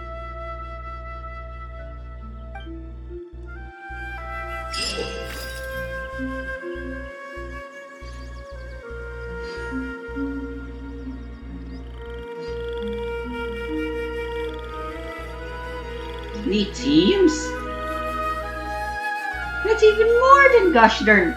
Three teams? That's even more than gosh darn.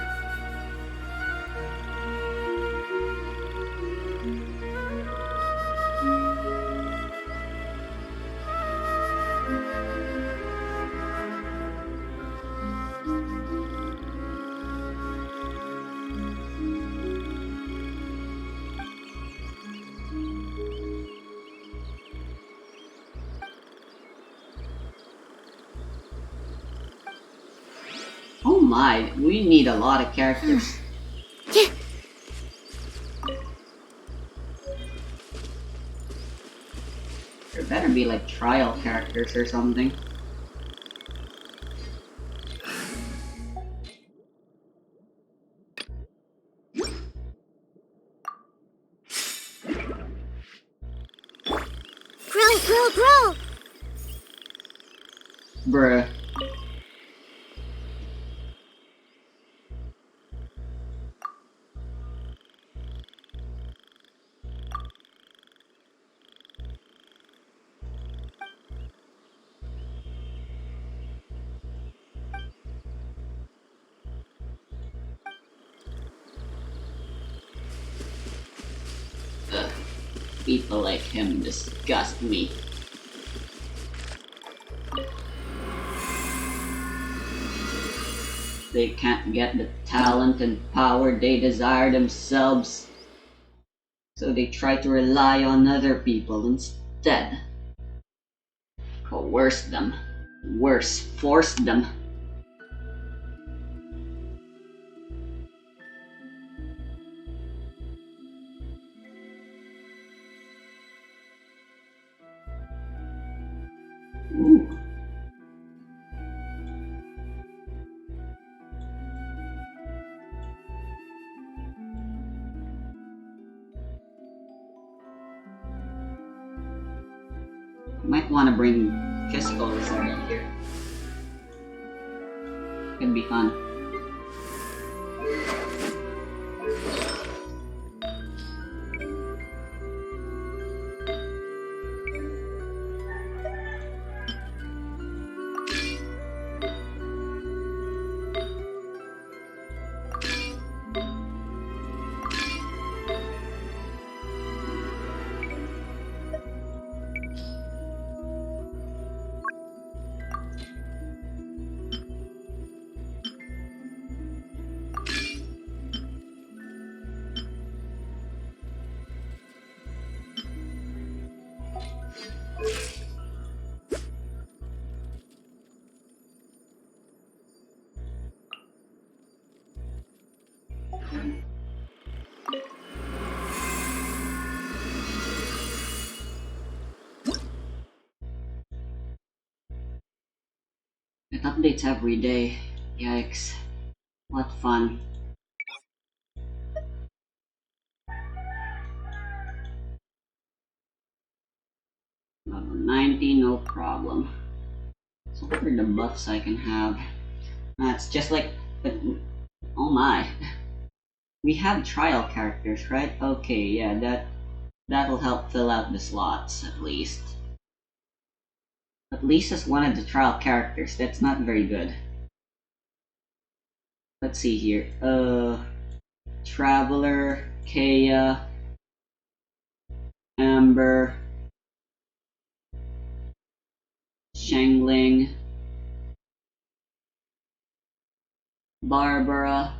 Oh my, we need a lot of characters. There better be like trial characters or something. Grow! Bruh. Ugh. People like him disgust me. They can't get the talent and power they desire themselves, so they try to rely on other people instead. Coerce them. Worse, force them. Ooh. Might want to bring physical reserve here. Could be fun. It updates every day. Yikes. What fun. Level 90, no problem. So what are the buffs I can have? It's just like... oh my. We have trial characters, right? Okay, yeah, that'll help fill out the slots, at least. But Lisa's one of the trial characters. That's not very good. Let's see here. Traveler, Kaya, Amber, Shangling, Barbara,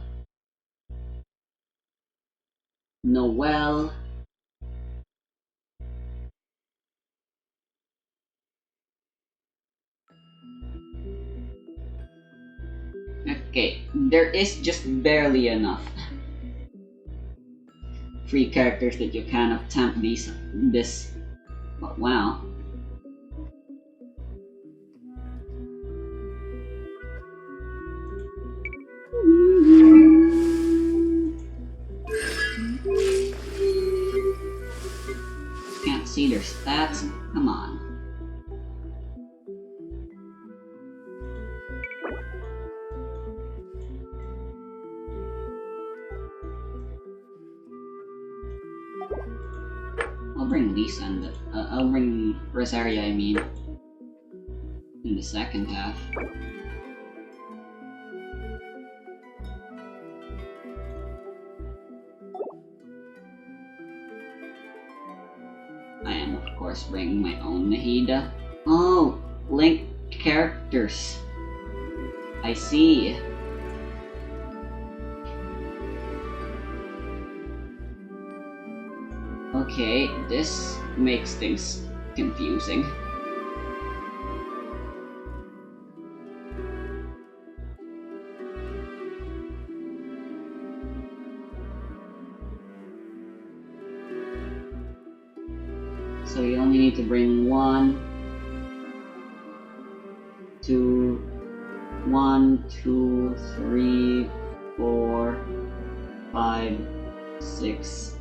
Noelle, okay, there is just barely enough free characters that you can attempt this. But wow. Can't see their stats? Come on. I'll bring Lisa and I'll bring Rosaria, I mean, in the second half. I am, of course, bringing my own Nahida. Oh, linked characters. I see. Okay, this makes things confusing. So you only need to bring 1, 2, 3, 4, 5, 6,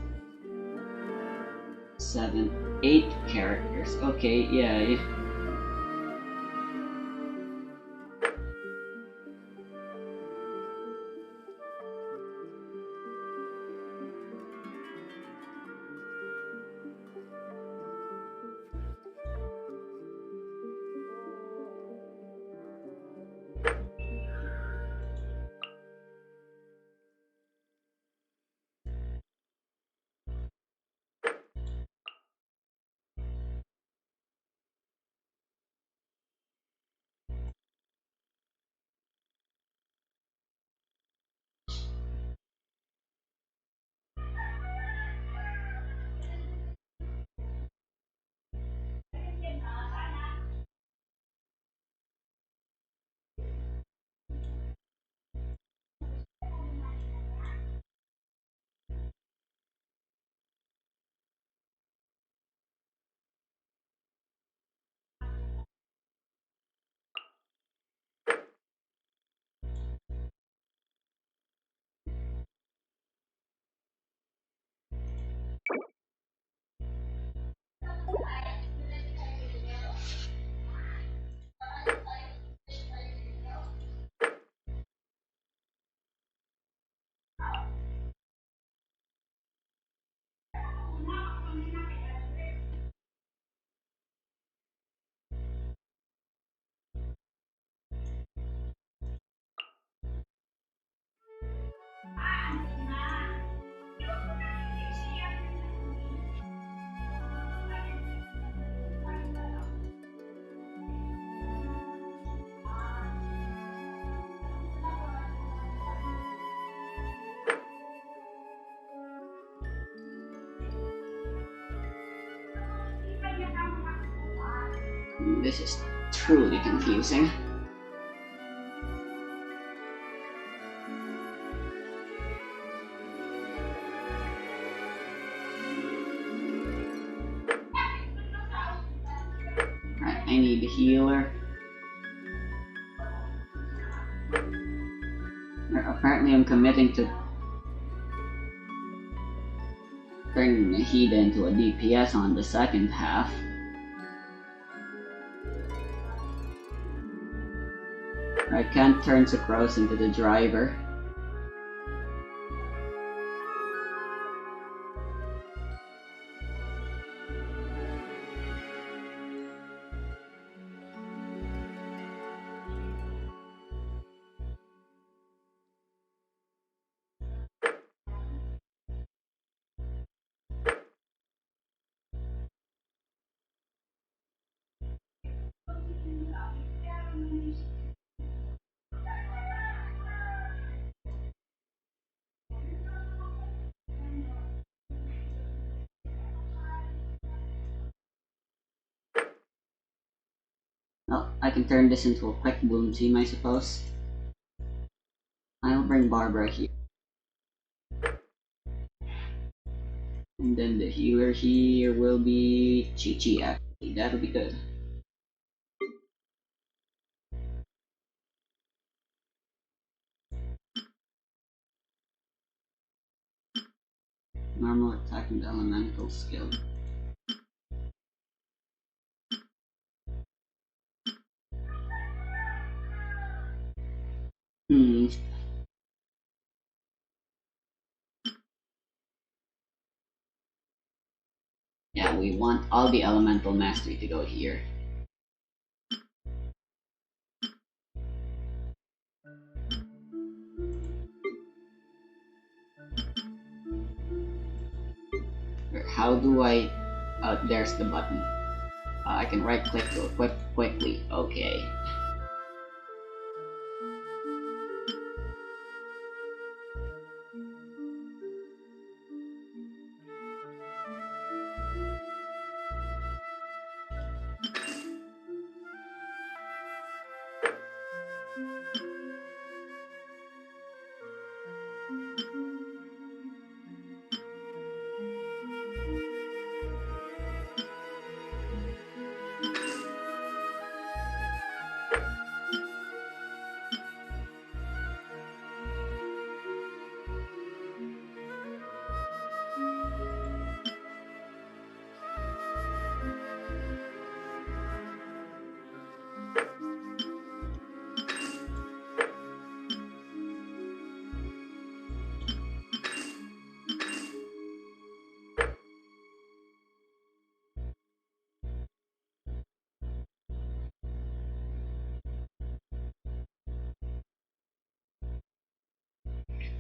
7, 8 characters. Okay, yeah. This is truly confusing. Right, I need a healer. Apparently I'm committing to turning Nahida into a DPS on the second half. I can't turn Sucrose into the driver. Well, I can turn this into a quick bloom team, I suppose. I'll bring Barbara here. And then the healer here will be Chi-Chi, actually. That'll be good. Normal attack and elemental skill. Yeah, we want all the elemental mastery to go here. How do I... there's the button. I can right click to equip quickly. Okay.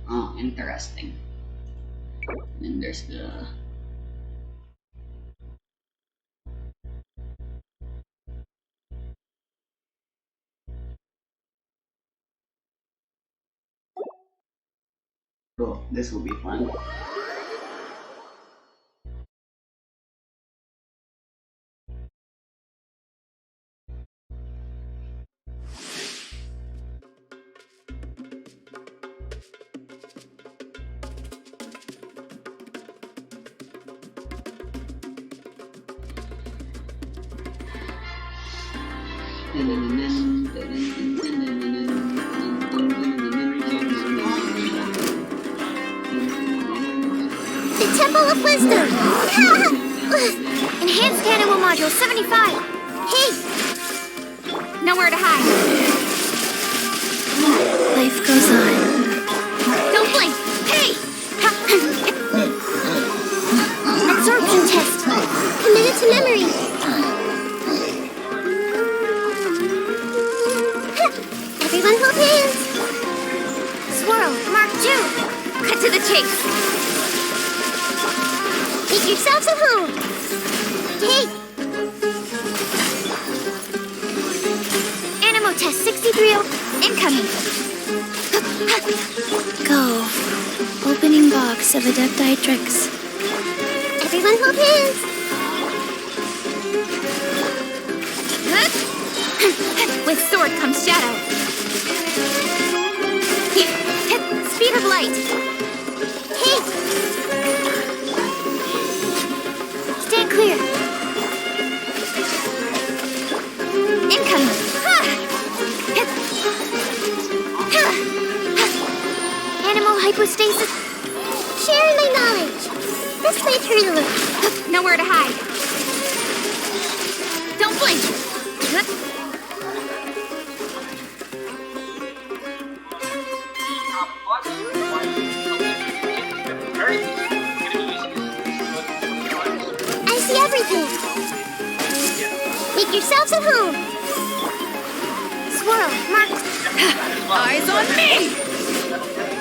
Oh, interesting. And there's the... Oh, this will be fun. The Temple of Wisdom! Enhanced Animal Module 75! Hey! Nowhere to hide. Life goes on. Don't blink! Hey! Absorption test. Committed to memory. Everyone hold hands. Swirl, Mark 2. Cut to the chase. Make yourselves at home. Hey! Animo test 63 incoming. Go. Opening box of Adepti tricks. Everyone hold hands. With sword comes shadow. Speed of light. Hey! Stand clear. Incoming. Animal hypostasis. Sharing my knowledge. This way through the loop. Nowhere to hide. Don't blink. I see everything. Make yourselves at home. Swirl, Mark. Eyes on me!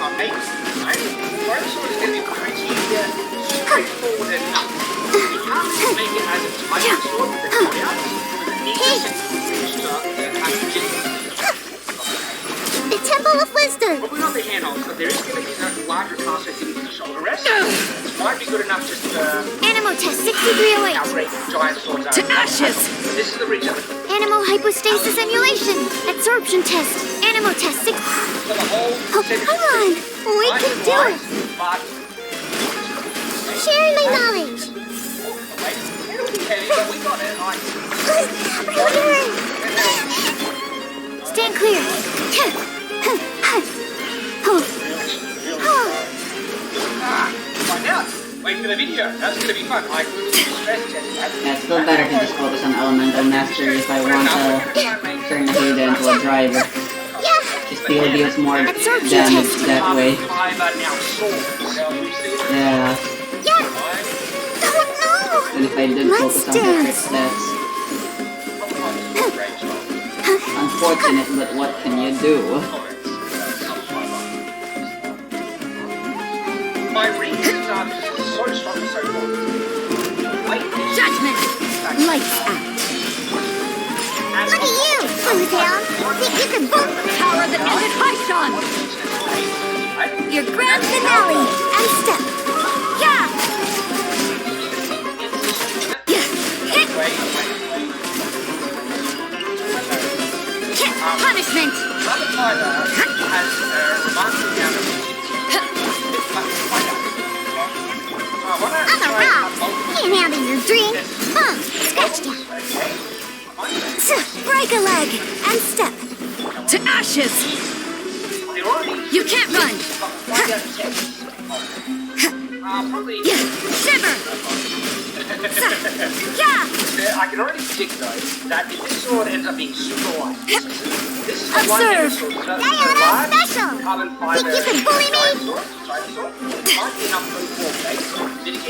The Temple of Wisdom. But we're not the handle, so there is going to be a larger cost, I think, to the shoulder rest. Might be good enough just to Animo test 6308. outrate giant swords out. To ashes! This is the reach of it. Animal hypostasis emulation. Absorption test. Animo test 6. For the whole Oh, come on. We can do it. But Sharing my knowledge. it'll be heavy, but we got it. Stand clear. Find out. Wait for the video. That's going to be fun. Like, stress test. Yeah, it's still better to just focus on Elemental Mastery if I want to turn Hilda into a driver. Just still deals more damage that way. Yeah. And if I didn't focus on her stats. Unfortunate, but what can you do? My reasons are so strong and so good. Judgment! Lights out. Look at you, Flutail. Think you can book Power that ended Haishan! your grand finale and step. Yeah! Hit! Punishment! On the rocks. Can't handle your drink. Scratched you. Break a leg and step. To ashes! You can't run! Shiver! I can already predict, though, that if this sword ends up being super light, this is the one Observe. sword Diana special. carbon Think fiber. you can bully me?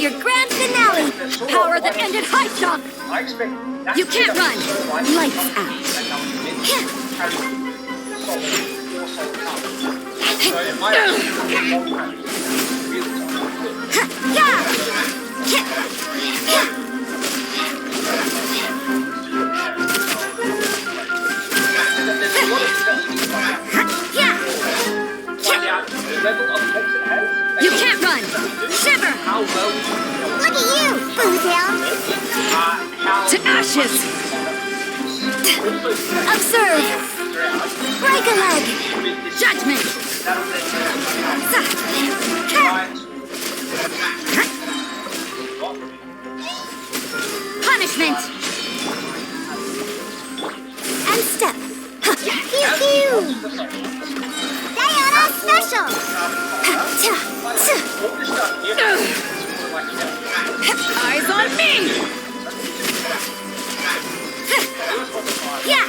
Your grand finale! Power that ended Haishan! I expect that You can't to be run! so light. Lights out! That number carries solid, more solid power. You can't run! Shiver! Look at you, Boozle. To ashes! Observe! Break a leg. Judgment! Punishment! And step. Pew pew. Diana special. Eyes on me! Yeah.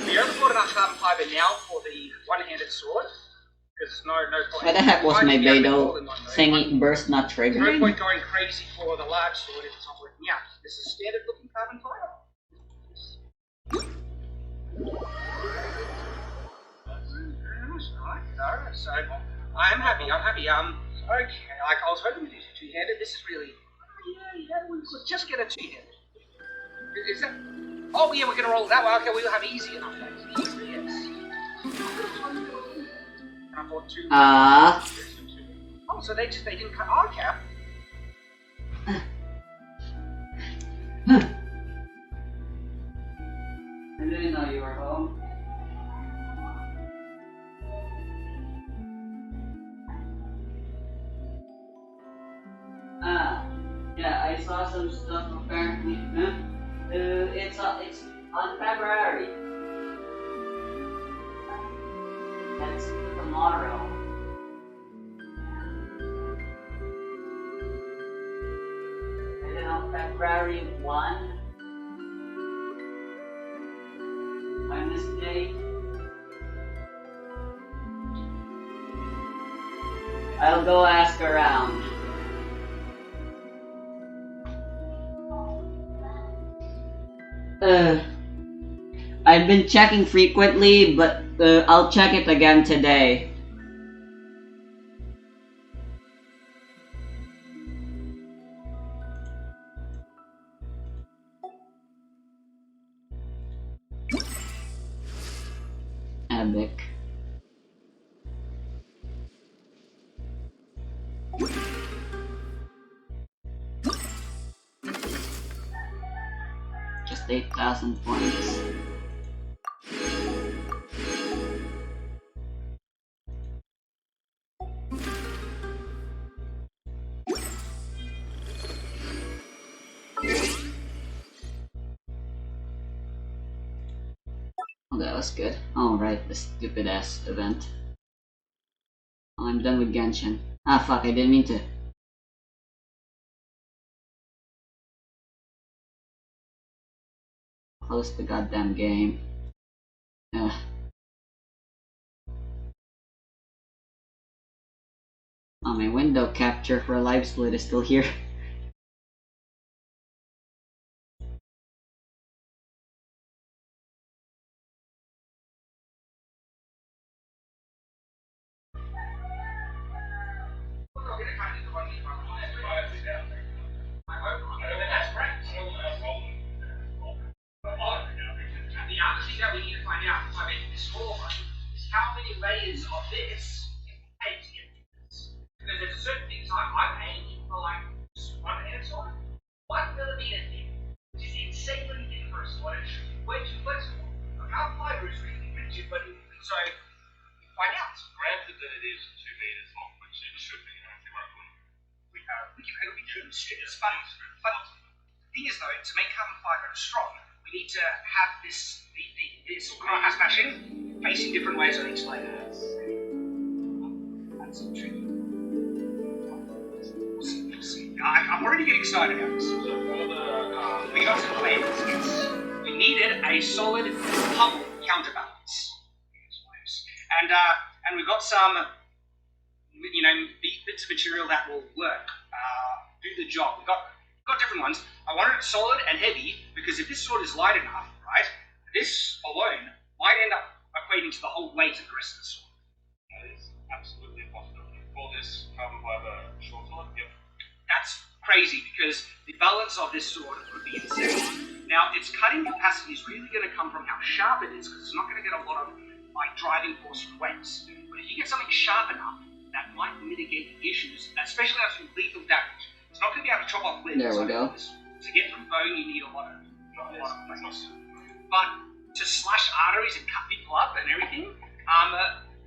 We only got enough carbon fiber now for the one-handed sword. Because no point. Why the heck was my Finding out Beidou more than one way. singing burst not There's no triggering? point going crazy for the large sword if it's not working out. This is standard looking carbon fiber. Alright, so I'm happy. Okay, like I was hoping to do two-handed. This is really. Yeah, we could just get a two-handed. Is that? Oh yeah, we're gonna roll that way. Okay, we'll have easy enough days. Easy, yes. And I thought two. Oh, so they didn't cut our cap. I didn't know you were home. Yeah, I saw some stuff apparently. It's on February. That's tomorrow. I don't know, February 1. Wednesday. I'll go ask around. I've been checking frequently, but I'll check it again today. Epic. Just 8,000 points. Oh, that was good. Alright, the stupid ass event. I'm done with Genshin. Ah, fuck, I didn't mean to. Close the goddamn game. Ugh. Oh, my window capture for a live split is still here. The other thing that we need to find out by making this small one is how many layers of this paint to get this. Because there's certain things I'm aiming for, like just one hand sword, 1 millimeter thick, which is insanely thin for a sword. It should be way too flexible. Like our fiber is really rigid, but so find out. Granted that it is 2 meters long, which it should be, theoretically. We can strip this, but the thing is though, to make carbon fiber strong, we need to have this cross matching facing different ways on each layer. That's tricky. We'll see. I'm already getting excited about this. We got some plans. Yes. We needed a solid Hubble counterbalance. And we've got some, bits of material that will work, do the job. We've got different ones. I wanted it solid and heavy because if this sword is light enough, right, This alone might end up equating to the whole weight of the rest of the sword. That is absolutely a possibility. Will this come by the short sword? Yep. That's crazy because the balance of this sword could be insane. Now, its cutting capacity is really going to come from how sharp it is, because it's not going to get a lot of like driving force from weights. But if you get something sharp enough, that might mitigate the issues, especially after lethal damage. It's not going to be able to chop off limbs. There we go. To get through bone, you need a lot of plates. But to slash arteries and cut people up and everything,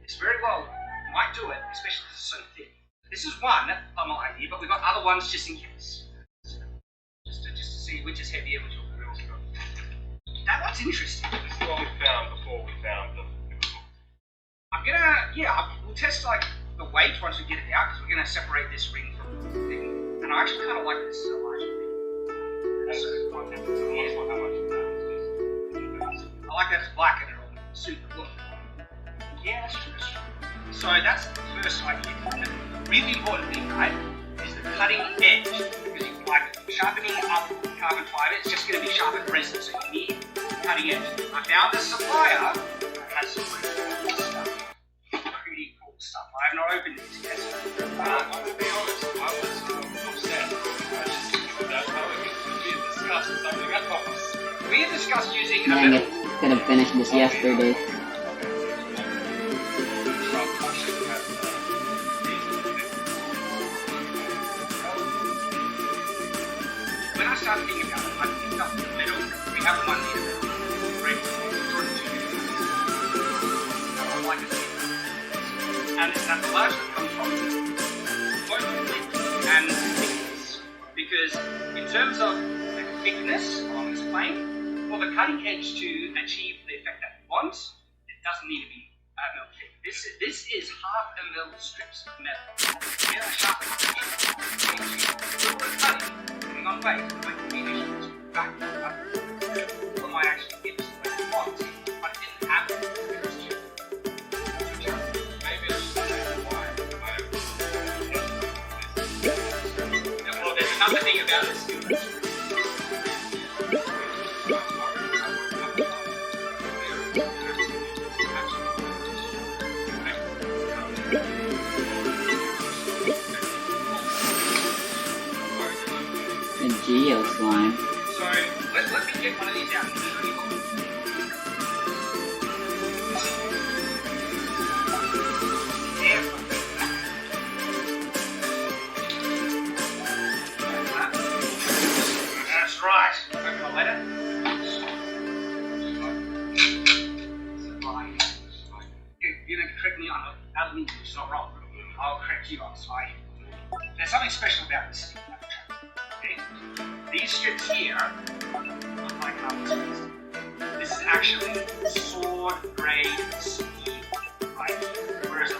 it's very well might do it, especially because it's so thick. This is one thumbnail idea, but we've got other ones just in case. Just to see which is heavier, which will be real strong. That one's interesting. This is what we found before we found the we'll test like the weight once we get it out, because we're gonna separate this ring from the thing. And I actually kind of like this so much. I like that it's black and it'll suit the look. Yeah, that's true. So that's the first idea. And the really important thing, right, is the cutting edge. Because you like sharpening up carbon fiber, it's just going to be sharpened resin, so you need cutting edge. I found a supplier that has some pretty cool stuff. Pretty cool stuff. I have not opened these yet. I'm going to be honest, I was upset. That's how we discussed something else. We had discussed using a Dang metal. it. Could have finished this yesterday. When I started thinking about it, I picked up the metal. We have 1 meter metal. Right? Sort of 2 meters. I like it. And the larger comes from both width and thickness. Because in terms of the thickness along this plane, for the cutting edge to achieve the effect that we want, it doesn't need to be metal thick. This is half a mil strips of metal. Yeah, sharp depending on weight, like the munitions back what might actually give us what we want, but it didn't have it. Maybe it's why. Well, there's another thing about this. The Geo slime. So let me get one of these out. That's right. Open my letter. You're going to correct me on it, which is not wrong. I'll correct you on slide. There's something special about this thing. Okay? These strips here look like carbon strips. This is actually sword grade steel, right? Whereas the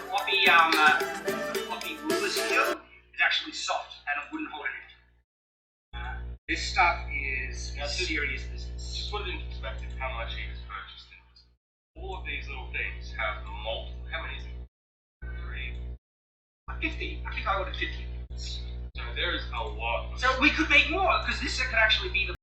floppy rulers here is actually soft and it wouldn't hold anything. This stuff is serious business. Just put it into perspective how much he has purchased it. All of these little things have multiple. How many is it? 3. 50. I think I ordered 50. So there is a lot. So we could make more, because this could actually be the